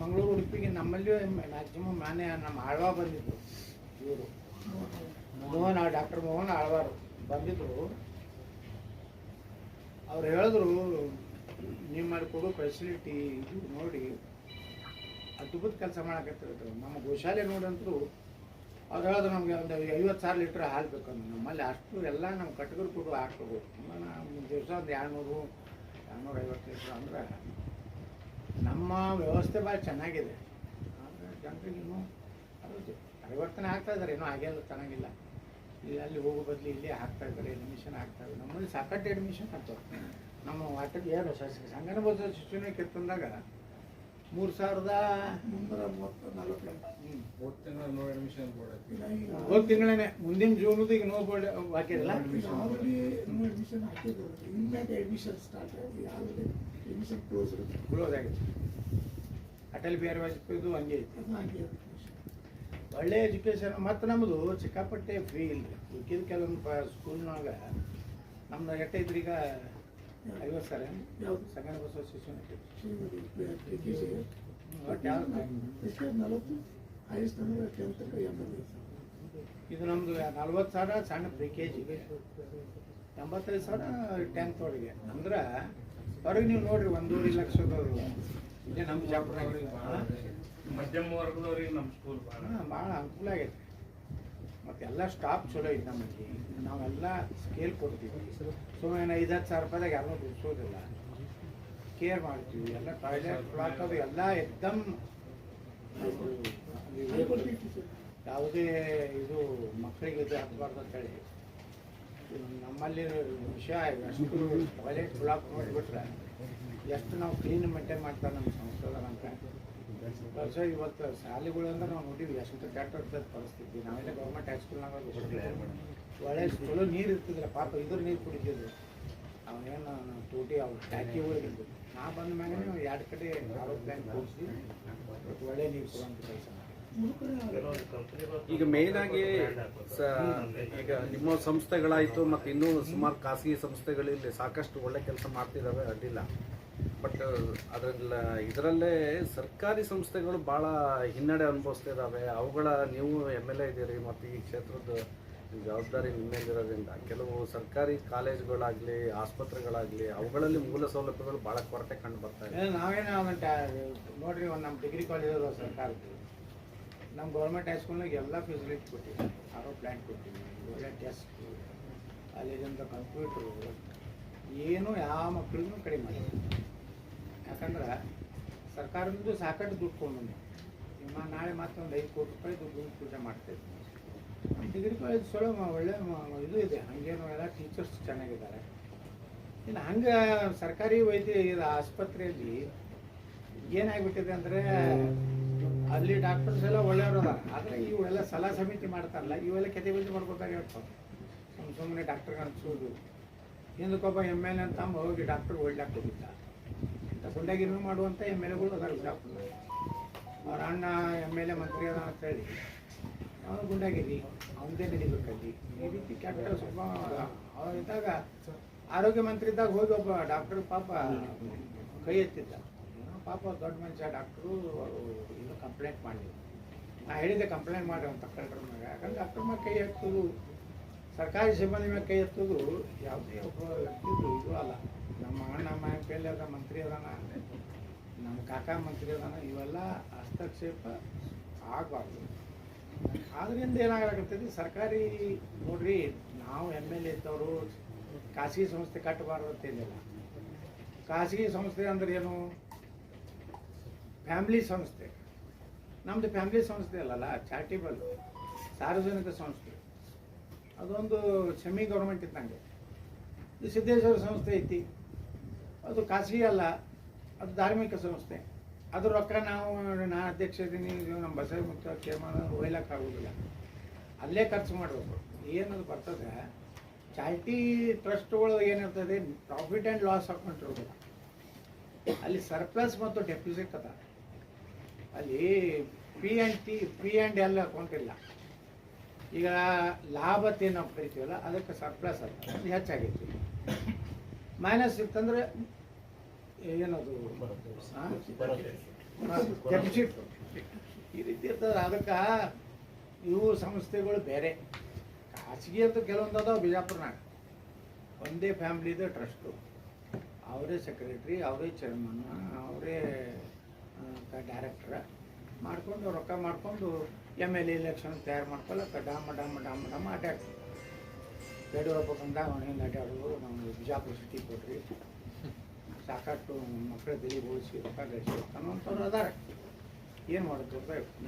ಮಂಗಳೂರು ಉಡುಪಿಗೆ ನಮ್ಮಲ್ಲಿ ಮ್ಯಾಕ್ಸಿಮಮ್ ನಾನೇ ನಮ್ಮ ಆಳ್ವಾ ಬಂದಿದ್ರು. ಇವರು ಮೋಹನ್ ಡಾಕ್ಟರ್ ಮೋಹನ್ ಆಳ್ವಾರು ಬಂದಿದ್ರು. ಅವ್ರು ಹೇಳಿದ್ರು ನಿಮ್ಮಲ್ಲಿ ಕೊಡೋ ಫೆಸಿಲಿಟಿ ಇದು ನೋಡಿ ಅದ್ಭುತ ಕೆಲಸ ಮಾಡಕತ್ತಿರ್ತಾರೆ. ನಮ್ಮ ಗೋಶಾಲೆ ನೋಡಂತರೂ ಅವ್ರು ಹೇಳಿದ್ರು ನಮಗೆ ಒಂದು 50,000 ಲೀಟ್ರ್ ಹಾಲು ಬೇಕಂದ್ರೆ ನಮ್ಮಲ್ಲಿ ಅಷ್ಟು ಎಲ್ಲ ನಮ್ಮ ಕಟ್ಟಗರು ಕೊಡು ಹಾಕ್ಬೇಕು. ದಿವಸ ಒಂದು 200-250 ಲೀಟ್ರ್ ಅಂದ್ರೆ ನಮ್ಮ ವ್ಯವಸ್ಥೆ ಭಾಳ ಚೆನ್ನಾಗಿದೆ. ಆದರೆ ಜನರಿಗಿನ್ನೂ ಅದು ಪರಿವರ್ತನೆ ಆಗ್ತಾ ಇದ್ದಾರೆ. ಇನ್ನೂ ಹಾಗೆಲ್ಲ ಚೆನ್ನಾಗಿಲ್ಲ. ಇಲ್ಲಿ ಅಲ್ಲಿ ಹೋಗೋ ಬದಲು ಇಲ್ಲೇ ಹಾಕ್ತಾ ಇದ್ದಾರೆ, ಅಡ್ಮಿಷನ್ ಆಗ್ತಾಯಿದೆ. ನಮ್ಮಲ್ಲಿ ಸಾಕಷ್ಟು ಅಡ್ಮಿಷನ್ ಆಗ್ತವೆ. ನಮ್ಮ ವಾಟಕ್ಕೆ ಏನು ಸಂಗನ ಬಸ್ ಶಿಶುವಿನ ಕಿತ್ತಂದಾಗ 3,340 ಹೋದ ತಿಂಗಳೇ ಮುಂದಿನ ಜೂನದು ಈಗ ನೋ ಬೋರ್ಡ್ ಹಾಕಿರಲ್ಲ. ಕ್ಲೋಸ್ ಆಗಿದೆ. ಅಟಲ್ ಬಿಹಾರಿ ವಾಜಪೇಯಿದು ಹಂಗೆ ಐತಿ. ಒಳ್ಳೆ ಎಜುಕೇಷನ್. ಮತ್ತು ನಮ್ಮದು ಸಿಕ್ಕಾಪಟ್ಟೆ ಫ್ರೀ ಇಲ್ರಿ. ಉಳ್ಕಿದ ಕೆಲವೊಂದು ಸ್ಕೂಲ್ನಾಗ ನಮ್ದು ಎಷ್ಟೈತ್ರಿ ಈಗ 50,000 ಸಂಗನ ಬಸವ ಶಿಶು ಇದು ನಮ್ಮದು 40,000 ಸಣ್ಣ ಪ್ರಿ KG, 85,000 10th ಒಳಗೆ. ಅಂದ್ರೆ ಹೊರಗೆ ನೀವು ನೋಡ್ರಿ 1.5 ಲಕ್ಷದವರು ಇದೇ ನಮ್ಮ ಬಿಜಾಪುರದವ್ರಿಗೆ ಮಧ್ಯಮ ವರ್ಗದವ್ರಿಗೆ ನಮ್ಮ ಸ್ಕೂಲ್ ಭಾಳ ಅನುಕೂಲ ಆಗೈತೆ. ಮತ್ತು ಎಲ್ಲ ಸ್ಟಾಫ್ ಚಲೋ ಐತೆ ನಮ್ಮಲ್ಲಿ. ನಾವೆಲ್ಲ ಸ್ಕೇಲ್ ಕೊಡ್ತೀವಿ. ಸುಮ್ಮನೆ 5-10 ಸಾವಿರ ರೂಪಾಯಿದಾಗ ಯಾರೂ ಬಿಡಿಸೋದಿಲ್ಲ. ಕೇರ್ ಮಾಡ್ತೀವಿ. ಎಲ್ಲ ಟಾಯ್ಲೆಟ್ ಬ್ಲಾಕ್ ಅದು ಎಲ್ಲ ಎಕ್ದಮ್ ಯಾವುದೇ ಇದು ಮಕ್ಕಳಿಗೆ ಇದು ಹತ್ತಬಾರ್ದು ಅಂತೇಳಿ ನಮ್ಮಲ್ಲಿ ವಿಷಯ ಎಷ್ಟು ಟಾಯ್ಲೆಟ್ ಬ್ಲಾಕ್ ಮಾಡಿಬಿಟ್ರೆ ಎಷ್ಟು ನಾವು ಕ್ಲೀನ್ ಮೇಂಟೈನ್ ಮಾಡ್ತಾರೆ ನಮ್ಮ ಸಂಸ್ಥೆದಾಗ ಅಂತ. ವರ್ಷ ಇವತ್ತು ಶಾಲೆಗಳು ಅಂದ್ರೆ ನಾವು ನೋಡೀವಿ ಎಷ್ಟು ಕೆಟ್ಟ ಪರಿಸ್ಥಿತಿ. ನಾವೆಲ್ಲ ಗೌರ್ಮೆಂಟ್ ಹೈಸ್ಕೂಲ್ನಾಗ ಒಳ್ಳೆ ಚಲೋ ನೀರು ಇರ್ತಿದ್ದಿಲ್ಲ. ಪಾಪ ಇದ್ರ ನೀರು ಕುಡಿತಿದ್ರು. ಅವನೇನು ತೋಟಿ ಅವ್ರು ಟ್ಯಾಕಿ ಹೋಗಿದ್ದು. ನಾ ಬಂದ ಮ್ಯಾಗ 2 ಕಡೆ ಆರೋ ಪ್ಲ್ಯಾನ್ ಕೂಡಿಸಿ ಒಳ್ಳೆ ನೀರು ಕೊಡುವಂಥ ಕೆಲಸ. ಈಗ ಮೇನ್ ಆಗಿ ಈಗ ನಿಮ್ಮ ಸಂಸ್ಥೆಗಳಾಯಿತು ಮತ್ತು ಇನ್ನೂ ಸುಮಾರು ಖಾಸಗಿ ಸಂಸ್ಥೆಗಳಲ್ಲಿ ಸಾಕಷ್ಟು ಒಳ್ಳೆ ಕೆಲಸ ಮಾಡ್ತಿದ್ದಾವೆ, ಅಡ್ಡಿಲ್ಲ. ಬಟ್ ಇದರಲ್ಲೇ ಸರ್ಕಾರಿ ಸಂಸ್ಥೆಗಳು ಭಾಳ ಹಿನ್ನಡೆ ಅನುಭವಿಸ್ತಿದ್ದಾವೆ. ಅವುಗಳ ನೀವು MLA ಇದ್ದೀರಿ ಮತ್ತು ಈ ಕ್ಷೇತ್ರದ ಜವಾಬ್ದಾರಿ ನಿಮ್ಮೇಲಿರೋದ್ರಿಂದ ಕೆಲವು ಸರ್ಕಾರಿ ಕಾಲೇಜುಗಳಾಗಲಿ ಆಸ್ಪತ್ರೆಗಳಾಗಲಿ ಅವುಗಳಲ್ಲಿ ಮೂಲ ಸೌಲಭ್ಯಗಳು ಭಾಳ ಕೊರತೆ ಕಂಡು ಬರ್ತಾ ಇದೆ. ನಾವೇನು ನೋಡ್ರಿ ಒಂದು ನಮ್ಮ ಡಿಗ್ರಿ ಕಾಲೇಜ್ ಅದಾವ ಸರ್ಕಾರದ್ದು. ನಮ್ಮ ಗೌರ್ಮೆಂಟ್ ಹೈಸ್ಕೂಲ್ನಾಗ ಎಲ್ಲ ಫೆಸಿಲಿಟಿ ಕೊಟ್ಟಿವಿ. ಆರೋ ಪ್ಲ್ಯಾಂಟ್ ಕೊಟ್ಟಿವಿ, ಒಳ್ಳೆ ಟೆಸ್ಟ್, ಅಲ್ಲಿಂದ ಕಂಪ್ಯೂಟ್ರು, ಏನೂ ಯಾವ ಮಕ್ಕಳಿಗೂ ಕಡಿಮೆ ಮಾಡಿಲ್ಲ. ಯಾಕಂದ್ರೆ ಸರ್ಕಾರದಿಂದ ಸಾಕಷ್ಟು ದುಡ್ಡು ತೊಗೊಂಡು ನಾಳೆ ಮತ್ತೆ ಒಂದು 5 ಕೋಟಿ ರೂಪಾಯಿ ದುಡ್ಡು ಪೂಜೆ ಮಾಡ್ತಾಯಿದ್ವಿ. ನಮ್ಮ ಡಿಗ್ರಿ ಕಾಲೇಜ್ ಒಳ್ಳೆ ಇದು ಇದೆ, ಹಂಗೇನು ಎಲ್ಲ ಟೀಚರ್ಸ್ ಚೆನ್ನಾಗಿದ್ದಾರೆ. ಇನ್ನು ಹಂಗೆ ಸರ್ಕಾರಿ ಇದು ಆಸ್ಪತ್ರೆಯಲ್ಲಿ ಏನಾಗ್ಬಿಟ್ಟಿದೆ ಅಂದರೆ ಅಲ್ಲಿ ಡಾಕ್ಟರ್ಸ್ ಎಲ್ಲ ಒಳ್ಳೆಯವರು ಅದಾರ, ಆದರೆ ಇವೆಲ್ಲ ಸಲಹಾ ಸಮಿತಿ ಮಾಡ್ತಾರಲ್ಲ, ಇವೆಲ್ಲ ಕೆತೆಬಿದ್ದು ಮಾಡ್ಕೊತಾರೆ ಇರ್ತಾವೆ. ಸುಮ್ಮನೆ ಡಾಕ್ಟರ್ ಅನ್ಸೋದು. ಹಿಂದಕ್ಕೊಬ್ಬ ಎಮ್ ಎಲ್ ಎ ಅಂತ ಹೋಗಿ ಡಾಕ್ಟರ್ ಓಡ್ಲಾಕ್ ಹೋಗಿದ್ದ. ಗುಂಡಾಗಿರಿ ಮಾಡುವಂಥ ಎಮ್ ಎಲ್ ಎಗಳು ಅದಾರ ಡಾಕ್ಟರ್. ಅವ್ರ ಅಣ್ಣ ಎಮ್ ಎಲ್ ಎ ಮಂತ್ರಿ ಅದ ಅಂತೇಳಿ ಅವನು ಗುಂಡಾಗಿರಿ ಅವನದೇ ನಡಿಬೇಕಲ್ಲಿ. ಈ ರೀತಿ ಕೆಟ್ಟ ಸ್ವಭಾವ ಇದ್ದಾಗ ಆರೋಗ್ಯ ಮಂತ್ರಿ ಇದ್ದಾಗ ಹೋಗಿ ಒಬ್ಬ ಡಾಕ್ಟರ್ ಪಾಪ ಕೈ ಎತ್ತಿದ್ದ. ಪಾಪ ದೊಡ್ಡ ಮನುಷ್ಯ ಡಾಕ್ಟ್ರು ಇನ್ನೂ ಕಂಪ್ಲೇಂಟ್ ಮಾಡಲಿಲ್ಲ. ನಾ ಹೇಳಿದ್ದೆ ಕಂಪ್ಲೇಂಟ್ ಮಾಡಿ ಅಂತ ತಕ್ಕೊಂಡ್ರ ಮ್ಯಾಗ. ಯಾಕಂದ್ರೆ ಡಾಕ್ಟರ್ ಮ್ಯಾಗ ಕೈ ಎತ್ತೋದು, ಸರ್ಕಾರಿ ಸಿಬ್ಬಂದಿ ಮ್ಯಾಗ ಕೈ ಎತ್ತೋದು ಯಾವುದೇ ಒಬ್ಬ ವ್ಯಕ್ತಿದು ಇದು ಅಲ್ಲ. ನಮ್ಮ ಅಣ್ಣ ಪೇಲೆ ಅದ ಮಂತ್ರಿ ಅದಾನ, ನಮ್ಮ ಕಾಕಾ ಮಂತ್ರಿ ಅದಾನ, ಇವೆಲ್ಲ ಹಸ್ತಕ್ಷೇಪ ಆಗಬಾರ್ದು. ಆದ್ರಿಂದ ಏನಾಗತ್ತೈತಿ, ಸರ್ಕಾರಿ ನೋಡ್ರಿ, ನಾವು ಎಮ್ ಎಲ್ ಎ ಇದ್ದವರು ಖಾಸಗಿ ಸಂಸ್ಥೆ ಕಟ್ಟಬಾರ್ದು ಅಂತೇನಿಲ್ಲ. ಖಾಸಗಿ ಸಂಸ್ಥೆ ಅಂದ್ರೆ ಏನು, ಫ್ಯಾಮ್ಲಿ ಸಂಸ್ಥೆ. ನಮ್ಮದು ಫ್ಯಾಮ್ಲಿ ಸಂಸ್ಥೆ ಅಲ್ಲಲ್ಲ, ಚಾರಿಟೇಬಲ್ ಸಾರ್ವಜನಿಕ ಸಂಸ್ಥೆ. ಅದೊಂದು ಸೆಮಿ ಗೌರ್ಮೆಂಟ್ ಇದ್ದಂಗೆ. ಇದು ಸಿದ್ದೇಶ್ವರ ಸಂಸ್ಥೆ ಐತಿ, ಅದು ಖಾಸಗಿ ಅಲ್ಲ, ಅದು ಧಾರ್ಮಿಕ ಸಂಸ್ಥೆ. ಅದ್ರ ರೊಕ್ಕ ನಾ ಅಧ್ಯಕ್ಷ ಇದ್ದೀನಿ, ನಮ್ಮ ಬಸವ ಮುಖ್ಯ ಚೇರ್ಮನ್ ಒಯ್ಲಕ್ಕಾಗೋದಿಲ್ಲ, ಅಲ್ಲೇ ಖರ್ಚು ಮಾಡಬೇಕು. ಏನದು ಬರ್ತದೆ ಚಾರಿಟಿ ಟ್ರಸ್ಟ್ಗಳು ಏನಿರ್ತದೆ, ಪ್ರಾಫಿಟ್ ಆ್ಯಂಡ್ ಲಾಸ್ ಅಕೌಂಟ್ ಇರೋದಿಲ್ಲ. ಅಲ್ಲಿ ಸರ್ಪ್ಲಸ್ ಮತ್ತು ಡೆಪಿಸಿಟ್ ಅದ. ಅಲ್ಲಿ ಪಿ ಆ್ಯಂಡ್ ಎಲ್ ಅಕೌಂಟ್ ಇಲ್ಲ. ಈಗ ಲಾಭತೆ ನಾವು ಕರಿತೀವಲ್ಲ, ಅದಕ್ಕೆ ಸರ್ಪ್ಲಸ್ ಅದ, ಅದು ಹೆಚ್ಚಾಗೈತಿ. ಮೈನಸ್ ಇತ್ತಂದ್ರೆ ಏನದು ಡೆಪಿಸಿಟ್ ಈ ರೀತಿ ಇರ್ತದೆ. ಅದಕ್ಕೆ ಇವು ಸಂಸ್ಥೆಗಳು ಬೇರೆ. ಖಾಸಗಿ ಅಂತ ಕೆಲವೊಂದು ಅದಾವ ಬಿಜಾಪುರ್ನಾಗ. ಒಂದೇ ಫ್ಯಾಮ್ಲಿದು ಟ್ರಸ್ಟು, ಅವರೇ ಸೆಕ್ರೆಟ್ರಿ, ಅವರೇ ಚೇರ್ಮನ್, ಅವರೇ ಡೈರೆಕ್ಟ್ರ ಮಾಡ್ಕೊಂಡು ರೊಕ್ಕ ಮಾಡ್ಕೊಂಡು ಎಮ್ ಎಲ್ ಎ ಎಲೆಕ್ಷನ್ ತಯಾರು ಮಾಡ್ಕೊಳ್ಳೋಕೆ ಡಾಮ್ ಅಡ್ಡಾಡ್ತೀವಿ. ಯಡಿಯೂರಪ್ಪ ಬಂದಾಗ ಅವನು ಹೆಂಗೆ ಅಡ್ಡಾಡೋದು, ನಾವು ಬಿಜಾಪುರ ಸಿಟಿ ಕೊಡ್ರಿ, ಸಾಕಷ್ಟು ಮಕ್ಕಳ ಬೆಲೆ ಬೋಳಿಸಿ ರೊಕ್ಕ ಗಳಿಸಿ ಅನ್ನೋಂಥವ್ರು ಅದಾರೆ. ಏನು ಮಾಡೋದು,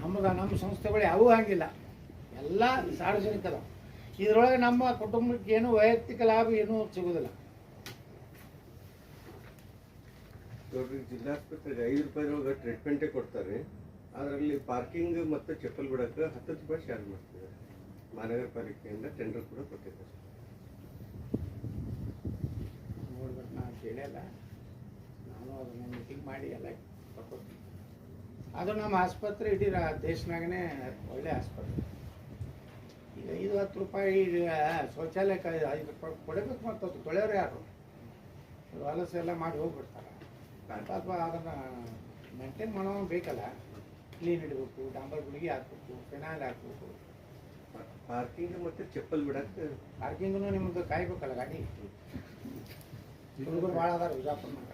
ನಮ್ಮ ಸಂಸ್ಥೆಗಳು ಯಾವೂ ಹಂಗಿಲ್ಲ, ಎಲ್ಲ ಸಾರ್ವಜನಿಕ ಅದಾವ. ಇದರೊಳಗೆ ನಮ್ಮ ಕುಟುಂಬಕ್ಕೆ ಏನು ವೈಯಕ್ತಿಕ ಲಾಭ ಏನೂ ಸಿಗೋದಿಲ್ಲ. ನೋಡ್ರಿ, ಜಿಲ್ಲಾಸ್ಪತ್ರೆಗೆ 5 ರೂಪಾಯಿದೊಳಗೆ ಟ್ರೀಟ್ಮೆಂಟೇ ಕೊಡ್ತಾರೆ. ಅದರಲ್ಲಿ ಪಾರ್ಕಿಂಗ್ ಮತ್ತು ಚಪ್ಪಲ್ ಬಿಡೋಕ್ಕೆ 10 ರೂಪಾಯಿ ಚಾರ್ಜ್ ಮಾಡ್ತಿದ್ದಾರೆ. ಮಹಾನಗರ ಪಾಲಿಕೆಯಿಂದ ಟೆಂಡರ್ ಕೂಡ ಕೊಟ್ಟಿದ್ದಾರೆ. ನೋಡ್ಬೇಕು, ನಾನು ಕೇಳಿಲ್ಲ, ನಾನು ಅದನ್ನು ಮೀಟಿಂಗ್ ಮಾಡಿ ಎಲ್ಲ ತಗೊಳ್ತೀನಿ. ಅದು ನಮ್ಮ ಆಸ್ಪತ್ರೆ ಇಡೀ ದೇಶನಾಗನೇ ಒಳ್ಳೆ ಆಸ್ಪತ್ರೆ. ಈಗ 5-10 ರೂಪಾಯಿ ಶೌಚಾಲಯಕ್ಕೆ 5 ರೂಪಾಯಿ ಕೊಡಬೇಕು, ಮತ್ತು ಅದು ತೊಳೆಯೋರು ಯಾರು, ಹೊಲಸು ಎಲ್ಲ ಮಾಡಿ ಹೋಗ್ಬಿಡ್ತಾರೆ. ಪಾಪ ಅದನ್ನು ಮೇಂಟೈನ್ ಮಾಡೋ ಬೇಕಲ್ಲ, ಕ್ಲೀನ್ ಇಡಬೇಕು, ಡಾಂಬರ್ ಗುಳಿಗೆ ಹಾಕ್ಬೇಕು, ಫಿನಾಯ್ಲ್ ಹಾಕ್ಬೇಕು. ಪಾರ್ಕಿಂಗ್ ಮತ್ತು ಚಪ್ಪಲ್ ಬಿಡಕ್ಕೆ ಪಾರ್ಕಿಂಗ್ನು ನಿಮ್ಮದು ಕಾಯ್ಬೇಕಲ್ಲ ಗಾಡಿ. ಹುಡುಗರು ಭಾಳ ಅದಾರ ಬಿಜಾಪುರ್ನಾಗ,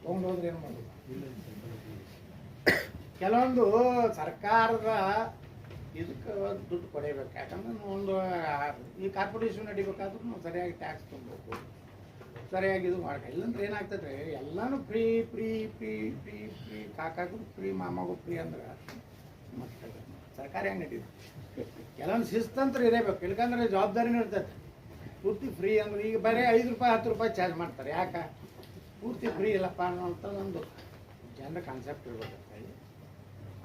ತೊಗೊಂಡು ಹೋದ್ರೆ ಏನು ಮಾಡೋದು. ಕೆಲವೊಂದು ಸರ್ಕಾರದ ಇದಕ್ಕೆ ದುಡ್ಡು ಕೊಡಬೇಕು. ಯಾಕಂದ್ರೆ ಒಂದು ಈ ಕಾರ್ಪೊರೇಷನ್ ನಡಿಬೇಕಾದ್ರೂ ನಾವು ಸರಿಯಾಗಿ ಟ್ಯಾಕ್ಸ್ ತುಂಬಬೇಕು, ಸರಿಯಾಗಿ ಇದು ಮಾಡ್ಕ. ಇಲ್ಲಂದ್ರೆ ಏನಾಗ್ತದೆ, ಎಲ್ಲನೂ free free free free free, ಕಾಕಾಗೂ ಫ್ರೀ, ಮಾಮಗೂ ಫ್ರೀ ಅಂದ್ರೆ ಮತ್ತೆ ಸರ್ಕಾರ ಹೆಂಗೆ ನಡೀತು. ಕೆಲವೊಂದು ಶಿಸ್ತಂತ್ರ ಇರಬೇಕು, ಇಲ್ಕಂದ್ರೆ ಜವಾಬ್ದಾರಿನೂ ಇರ್ತೈತೆ. ಪೂರ್ತಿ ಫ್ರೀ ಅಂದ್ರೆ ಈಗ ಬರೀ 5 ರೂಪಾಯಿ 10 ರೂಪಾಯಿ ಚಾರ್ಜ್ ಮಾಡ್ತಾರೆ. ಯಾಕೆ ಪೂರ್ತಿ ಫ್ರೀ ಇಲ್ಲಪ್ಪ ಅನ್ನೋಂಥ ಒಂದು ಜನರ ಕಾನ್ಸೆಪ್ಟ್ ಇರ್ಬೇಕು.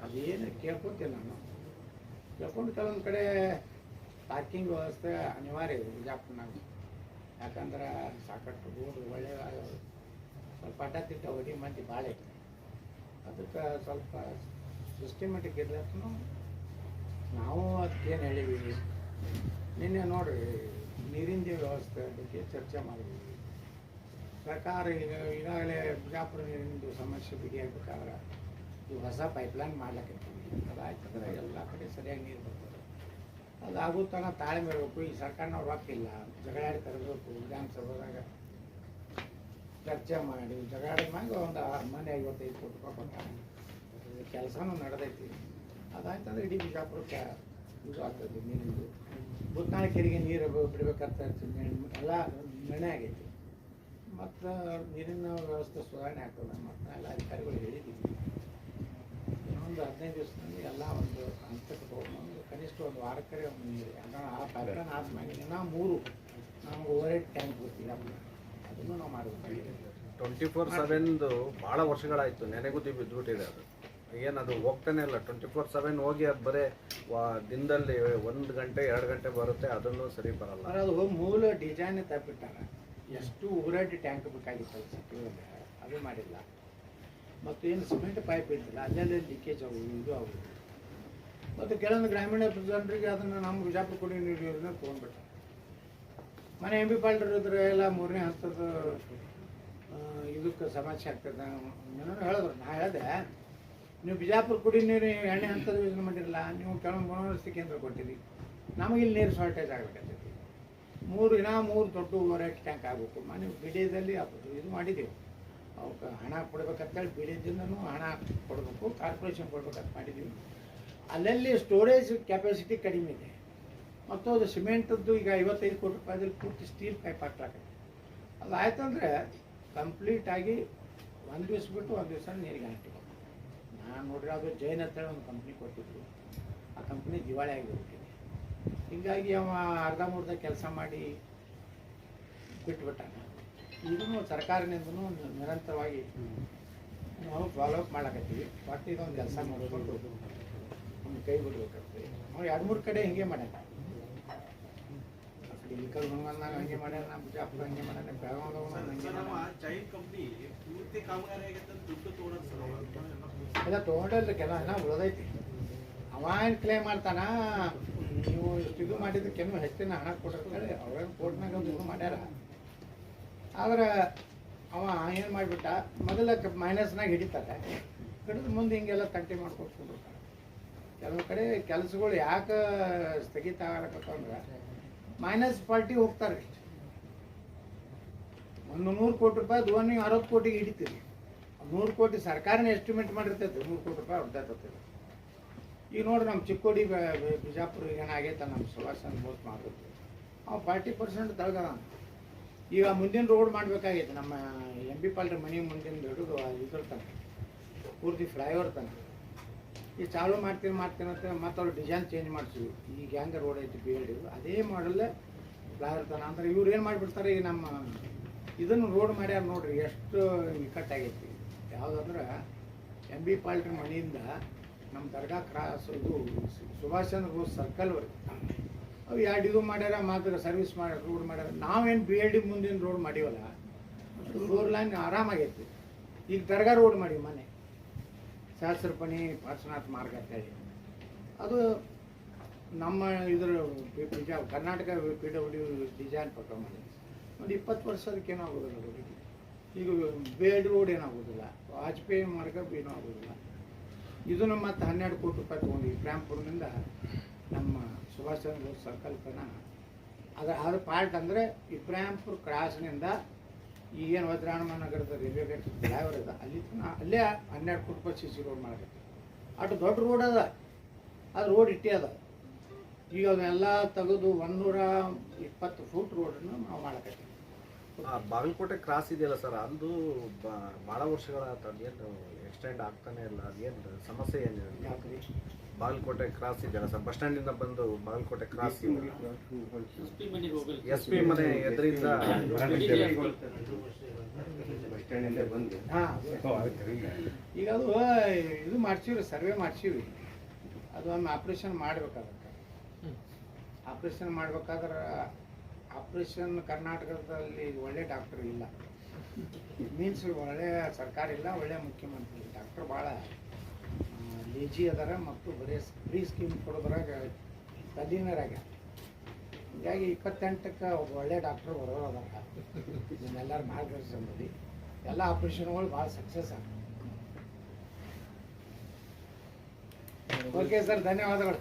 ಅದೇನು ಕೇಳ್ಕೊತೀನಿ ನಾನು, ಕೇಳ್ಕೊಂಡು ಕೆಲವೊಂದು ಕಡೆ ಪಾರ್ಕಿಂಗ್ ವ್ಯವಸ್ಥೆ ಅನಿವಾರ್ಯ ಇದೆ ಬಿಜಾಪುರ್ನಾಗ. ಯಾಕಂದ್ರೆ ಸಾಕಷ್ಟು ರೋಡ್ ಒಳ್ಳೆಯ ಸ್ವಲ್ಪ ಅಡ್ಡತಿಟ್ಟ ಹೊಡಿ ಮಂದಿ ಭಾಳ ಐತೆ. ಅದಕ್ಕೆ ಸ್ವಲ್ಪ ಸಿಸ್ಟಮೆಟಿಕ್ ಇರ್ಲಕ್ಕೂ ನಾವು ಅದಕ್ಕೇನು ಹೇಳಿದ್ದೀವಿ. ನಿನ್ನೆ ನೋಡಿರಿ, ನೀರಿನ ವ್ಯವಸ್ಥೆ ಬಗ್ಗೆ ಚರ್ಚೆ ಮಾಡಿದ್ದೀವಿ. ಸರ್ಕಾರ ಈಗಾಗಲೇ ಬಿಜಾಪುರ ನೀರಿನ ಸಮಸ್ಯೆ ಬಗೆಹರಿಬೇಕಾದ್ರೆ ಈ ಹೊಸ ಪೈಪ್ಲೈನ್ ಮಾಡ್ಲಿಕ್ಕಿರ್ತೀವಿ. ಅದಾಯ್ತಂದ್ರೆ ಎಲ್ಲ ಕಡೆ ಸರಿಯಾಗಿ ನೀರು ಬರ್ತದೆ. ಅದಾಗೋ ತನಕ ತಾಳ್ಮೆ ಇರಬೇಕು. ಈ ಸರ್ಕಾರನವ್ರು ರೊಕ್ಕಿಲ್ಲ, ಜಗಳಾಡಿ ತರಬೇಕು. ವಿಧಾನಸಭೆದಾಗ ಚರ್ಚೆ ಮಾಡಿ ಜಗಳಾಡಿದ ಮ್ಯಾಗ ಒಂದು ಮನೆ 55 ಕೋಟಿ ರೂಪಾಯಿ ಕೊಡ್ತಾರೆ. ಕೆಲಸನೂ ನಡೆದೈತಿ. ಅದಾಯ್ತಂದ್ರೆ ಇಡೀ ಬಿಜಾಪುರಕ್ಕೆ ಇದು ಆಗ್ತದೆ. ನೀರಿಂದು ಬುತ್ನಾಳ ಕೆರೆಗೆ ನೀರು ಬಿಡಬೇಕಂತ ಎಲ್ಲ ನಿರ್ಣಯ ಆಗೈತಿ. ಮತ್ತು ನೀರಿನ ವ್ಯವಸ್ಥೆ ಸುಧಾರಣೆ ಆಗ್ತದೆ. ಮತ್ತು ಎಲ್ಲ ಅಧಿಕಾರಿಗಳು ಹೇಳಿದ್ದೀವಿ. ಒಂದು 15 ದಿವಸದಲ್ಲಿ ಎಲ್ಲ ಒಂದು ಹಂತಕ್ಕೆ ತೊಗೊಂಡು ಕನಿಷ್ಠ ಒಂದು ವಾರಕ್ಕರೆ ಒಂದು ನೀರು ಯಾಕಂದ್ರೆ ಆ ಪ್ಯಾಟ್ರನ್ ಆದ್ಮೇಲೆ ಇನ್ನೂ 3 ನಮ್ಗೆ ಓವರ್ ಟ್ಯಾಂಕ್ ಗೊತ್ತಿಲ್ಲ ಅದನ್ನು ನಾವು ಮಾಡಬೇಕು. 24/7 ಭಾಳ ವರ್ಷಗಳಾಯಿತು, ನೆನೆಗುದ್ದಿ ಬಿದ್ದುಬಿಟ್ಟಿದೆ ಅದು. ಏನದು ಹೋಗ್ತಾನೆ ಇಲ್ಲ, 24/7 ಹೋಗಿ ಅದು ಬರೀ ದಿನದಲ್ಲಿ 1 ಗಂಟೆ 2 ಗಂಟೆ ಬರುತ್ತೆ, ಅದನ್ನು ಸರಿ ಬರಲ್ಲ. ಅದು ಮೂಲ ಡಿಸೈನ್ ತಪ್ಪಿಟ್ಟಾರ. ಎಷ್ಟು ಓವರ್ ಟ್ಯಾಂಕ್ ಬೇಕಾಗಿತ್ತು ಸಿಕ್ಕಿದ್ರೆ ಅದು ಮಾಡಿಲ್ಲ. ಮತ್ತು ಏನು ಸಿಮೆಂಟ್ ಪೈಪ್ ಇದ್ದಿಲ್ಲ, ಅಲ್ಲೆಲ್ಲ ಲೀಕೇಜ್ ಆಗೋದು ಇದು ಆಗೋದು. ಮತ್ತು ಕೆಲವೊಂದು ಗ್ರಾಮೀಣ ಜನರಿಗೆ ಅದನ್ನು ನಮ್ಮ ಬಿಜಾಪುರ ಕುಡಿಯೋ ನೀರನ್ನ ತೊಗೊಂಡ್ಬಿಟ್ಟ. ಮನೆ ಎಂ ಬಿ ಪಾಲ್ಡರ್ ಇದ್ರೆ ಎಲ್ಲ 3ನೇ ಹಂತದ ಇದಕ್ಕೆ ಸಮಸ್ಯೆ ಆಗ್ತದೆ ಏನೋ ಹೇಳಿದ್ರು. ನಾ ಹೇಳಿದೆ, ನೀವು ಬಿಜಾಪುರ ಕುಡಿಯೋ ನೀರು 2ನೇ ಹಂತದ ಯೋಜನೆ ಮಾಡಿರಲ್ಲ, ನೀವು ಕೆಲವೊಂದು ಗುಣವಸ್ತಿ ಕೇಂದ್ರ ಕೊಟ್ಟಿರಿ, ನಮಗೆ ಇಲ್ಲಿ ನೀರು ಶಾರ್ಟೇಜ್ ಆಗಬೇಕಾಗ್ತೈತಿ. 3 ದೊಡ್ಡ ಓವರ್ ಟ್ಯಾಂಕ್ ಆಗಬೇಕು. ಮನೆ ಬಿಡಿಯದಲ್ಲಿ ಇದು ಮಾಡಿದ್ದೀವಿ. ಅವಕ್ಕೆ ಹಣ ಕೊಡ್ಬೇಕಂತೇಳಿ ಬಿಡಿದಿಂದನೂ ಹಣ ಕೊಡಬೇಕು, ಕಾರ್ಪೊರೇಷನ್ ಕೊಡ್ಬೇಕಂತ ಮಾಡಿದ್ದೀವಿ. ಅಲ್ಲಲ್ಲಿ ಸ್ಟೋರೇಜ್ ಕೆಪಾಸಿಟಿ ಕಡಿಮೆ ಇದೆ. ಮತ್ತು ಅದು ಸಿಮೆಂಟದ್ದು ಈಗ 55 ಕೋಟಿ ರೂಪಾಯಿದಲ್ಲಿ ಪೂರ್ತಿ ಸ್ಟೀಲ್ ಪೈಪ್ ಹಾಕ್ಲಾಕೈತೆ. ಅದು ಆಯ್ತಂದರೆ ಕಂಪ್ಲೀಟಾಗಿ ಒಂದು ದಿವಸ ಬಿಟ್ಟು ಒಂದು ದಿವಸ ನೀರಿಗೆ ಹಾಕ್ತೀವಿ. ನಾನು ನೋಡ್ರಿ ಅದು ಜೈನ್ ಅಂತೇಳಿ ಒಂದು ಕಂಪ್ನಿ ಕೊಟ್ಟಿದ್ರು, ಆ ಕಂಪ್ನಿ ದಿವಾಳಿ ಆಗಿಬಿಟ್ಟಿದೆ. ಹೀಗಾಗಿ ಅವ ಅರ್ಧಂಬರ್ಧ ಕೆಲಸ ಮಾಡಿ ಬಿಟ್ಬಿಟ್ಟಾನ. ಇದನ್ನು ಸರ್ಕಾರದಿಂದನೂ ನಿರಂತರವಾಗಿ ನಾವು ಫಾಲೋಅಪ್ ಮಾಡಕತ್ತೀವಿ. ಬಟ್ ಇದೊಂದು ಕೆಲಸ ಮಾಡಿಕೊಂಡು ಒಂದು ಕೈ ಬಿಡ್ಬೇಕಾಗ್ತದೆ. ನಾವು 2-3 ಕಡೆ ಹಿಂಗೆ ಮಾಡ್ಯಾನ. ಇಲ್ಲಿಕಲ್ ಹುಣಗಲ್ನಾಗ ಹಂಗೆ ಮಾಡ್ಯಾನ, ನಮ್ಮ ಬಿಜಾಪುರ ಹಂಗೆ ಮಾಡ್ಯಾನ, ಬೆಳಗಾವ್ದಾಗ ಹಂಗೆ ಎಲ್ಲ ತೊಗೊಂಡಲ್ರಿ. ಕೆಲವು ಉಳಿದೈತಿ. ಅವ ಏನು ಕ್ಲೇಮ್ ಮಾಡ್ತಾನ, ನೀವು ಇಷ್ಟು ಇದು ಮಾಡಿದ್ದಕ್ಕೇನು ಹೆಚ್ಚಿನ ಹಣ ಕೊಡೋದು ಅವ್ರೇನು ಕೋರ್ಟ್ನಾಗ ಒಂದು ಇದು ಮಾಡ್ಯಾರ. ಆದ್ರೆ ಅವ ಏನು ಮಾಡಿಬಿಟ್ಟ, ಮೊದಲ ಮೈನಸ್ನಾಗ ಹಿಡಿತಾರೆ, ಹಿಡಿದು ಮುಂದೆ ಹಿಂಗೆಲ್ಲ ತಂಟೆ ಮಾಡ್ಕೊಟ್ಬಿಡ್ತಾರೆ. ಕೆಲವು ಕಡೆ ಕೆಲಸಗಳು ಯಾಕೆ ಸ್ಥಗಿತ ಆಗಕತ್ತಂದ್ರೆ ಮೈನಸ್ ಪಾರ್ಟಿ ಹೋಗ್ತಾರೆ. ಒಂದು 100 ಕೋಟಿ ರೂಪಾಯಿ ಅದು ನೀವು 60 ಕೋಟಿಗೆ ಹಿಡಿತೀರಿ. 100 ಕೋಟಿ ಸರ್ಕಾರನೇ ಎಸ್ಟಿಮೇಟ್ ಮಾಡಿರ್ತೈತೆ, 100 ಕೋಟಿ ರೂಪಾಯಿ ಹೊಡ್ತೈತೆ. ಈಗ ನೋಡ್ರಿ ನಮ್ಮ ಚಿಕ್ಕೋಡಿ ಬಿಜಾಪುರ ಏನಾಗೈತೆ, ನಮ್ಮ ಸುಭಾಷ್ ಬೋಸ್ ಮಾಡಬೇಕು, ಅವ 40% ತಳಗದ. ಈಗ ಮುಂದಿನ ರೋಡ್ ಮಾಡಬೇಕಾಗೈತೆ, ನಮ್ಮ ಎಂ ಬಿ ಪಾಲ್ಡರ್ ಮನೆ ಮುಂದಿನ ಹಿಡಿದು ಇದ್ರ ತನಕ ಪೂರ್ತಿ ಫ್ಲೈಓವರ್ ತನಕ. ಈಗ ಚಾಲೂ ಮಾಡ್ತೀನಿ ಅಂತ ಮತ್ತು ಅವ್ರು ಡಿಸೈನ್ ಚೇಂಜ್ ಮಾಡ್ತೀವಿ. ಈಗ ಹೆಂಗೆ ರೋಡ್ ಐತಿ BLD ಅದೇ ಮಾಡಲ್ಲೇ ಫ್ಲೈಓವರ್ ತನ. ಅಂದ್ರೆ ಇವ್ರು ಏನು ಮಾಡಿಬಿಡ್ತಾರೆ, ಈಗ ನಮ್ಮ ಇದನ್ನು ರೋಡ್ ಮಾಡ್ಯಾರ ನೋಡ್ರಿ, ಎಷ್ಟು ನಿಕಟ್ಟಾಗೈತಿ. ಯಾವುದಂದ್ರೆ ಎಂ ಬಿ ಪಾಲ್ಡರ್ ಮನೆಯಿಂದ ನಮ್ಮ ದರ್ಗಾ ಕ್ರಾಸ್ ಇದು ಸುಭಾಷ್ ಚಂದ್ರ ಬೋಸ್ ಸರ್ಕಲ್ವರೆಗೆ ಅವು 2 ಇದು ಮಾಡ್ಯಾರ. ಮಾತ್ರ ಸರ್ವಿಸ್ ಮಾಡಿ ರೋಡ್ ಮಾಡ್ಯಾರ. ನಾವೇನು BLD ಮುಂದಿನ ರೋಡ್ ಮಾಡೀವಲ್ಲ, ಅದು 4 ಲೈನ್ ಆರಾಮಾಗೈತಿ. ಈಗ ದರ್ಗಾ ರೋಡ್ ಮಾಡೀವಿ ಮನೆ ಸಹಸ್ರಪಣಿ ಪಾರ್ಶ್ವನಾಥ್ ಮಾರ್ಗ ಅಂತೇಳಿ. ಅದು ನಮ್ಮ ಇದ್ರ ಕರ್ನಾಟಕ PWD ಡಿಸೈನ್ ಪ್ರಕಾರ ಮಾಡಿ ಒಂದು 20 ವರ್ಷದಕ್ಕೆ ಏನೂ ಆಗೋದಿಲ್ಲ ರೋಡಿಗೆ. ಈಗ BLD ರೋಡ್ ಏನಾಗೋದಿಲ್ಲ, ವಾಜಪೇಯಿ ಮಾರ್ಗ ಏನೂ ಆಗೋದಿಲ್ಲ. ಇದನ್ನು ಮತ್ತು 12 ಕೋಟಿ ರೂಪಾಯಿ ತೊಗೊಂಡು ಇಬ್ರಾಹಿಂಪುರದಿಂದ ನಮ್ಮ ಸುಭಾಷ್ ಚಂದ್ರ ಬೋಸ್ ಸರ್ಕಲ್ ತನ. ಅದ್ರ ಪಾರ್ಟ್ ಅಂದರೆ ಇಬ್ರಾಹಿಂಪುರ ಕ್ರಾಸ್ನಿಂದ ಈಗೇನು ವಜ್ರಾಯಣ ನಗರದ ರೈಲ್ವೆ ಗೇಟ್ ಫ್ಲೈಓವರ್ ಇದೆ, ಅಲ್ಲಿ ತನಕ ಅಲ್ಲೇ 12 ಕೋಟಿ ರೂಪಾಯಿ CC ರೋಡ್ ಮಾಡಕತ್ತೀವಿ. ಅಷ್ಟು ದೊಡ್ಡ ರೋಡ್ ಅದ, ಅದು ರೋಡ್ ಇಟ್ಟೇ ಅದ. ಈಗ ಅದನ್ನೆಲ್ಲ ತೆಗೆದು 120 ಫೂಟ್ ರೋಡನ್ನು ನಾವು ಮಾಡಕತ್ತೀವಿ. ಬಾಗಲಕೋಟೆ ಕ್ರಾಸ್ ಇದೆಯಲ್ಲ ಸರ್, ಅದು ಭಾಳ ವರ್ಷಗಳ ಏನು ಎಕ್ಸ್ಟೆಂಡ್ ಆಗ್ತಾನೆ ಇಲ್ಲ, ಅದೇನು ಸಮಸ್ಯೆ ಏನಿಲ್ಲ? ಯಾಕ್ರಿ ಬಾಗಲಕೋಟೆ ಕ್ರಾಸ್ ಇದೆಯಲ್ಲ ಸರ್, ಬಸ್ ಸ್ಟ್ಯಾಂಡಿಂದ ಬಂದು ಬಾಗಲಕೋಟೆ ಕ್ರಾಸ್ SP ಮನೆ ಎದುರಿಂದ ಬಸ್ ಸ್ಟ್ಯಾಂಡಿಂದ ಬಂದು ಹಾಂ, ಈಗ ಅದು ಇದು ಮಾಡ್ಸೀವಿ, ಸರ್ವೆ ಮಾಡ್ಸೀವಿ. ಅದು ಒಮ್ಮೆ ಆಪ್ರೇಷನ್ ಮಾಡಬೇಕಾಗತ್ತೆ. ಆಪ್ರೇಷನ್ ಮಾಡ್ಬೇಕಾದ್ರೆ ಆಪ್ರೇಷನ್ ಕರ್ನಾಟಕದಲ್ಲಿ ಒಳ್ಳೆ ಡಾಕ್ಟರ್ ಇಲ್ಲ, ಮೀನ್ಸ್ ಒಳ್ಳೆ ಸರ್ಕಾರ ಇಲ್ಲ, ಒಳ್ಳೆ ಮುಖ್ಯಮಂತ್ರಿ. ಡಾಕ್ಟರ್ ಭಾಳ ಲೇಜಿ ಅದಾರ ಮತ್ತು ಬರೀ ಫ್ರೀ ಸ್ಕೀಮ್ ಕೊಡೋದ್ರಾಗ ತಲ್ಲೀನರಾಗ್ಯಾರ. ಹೀಗಾಗಿ 28ಕ್ಕೆ ಒಬ್ಬ ಒಳ್ಳೆ ಡಾಕ್ಟರ್ ಬರೋರು ಅದಾರ. ಇದನ್ನೆಲ್ಲರೂ ಮಾರ್ಗದರ್ಶನದಲ್ಲಿ ಎಲ್ಲ ಆಪ್ರೇಷನ್ಗಳು ಭಾಳ ಸಕ್ಸಸ್ ಆಗ್ತದೆ. ಓಕೆ ಸರ್, ಧನ್ಯವಾದಗಳು.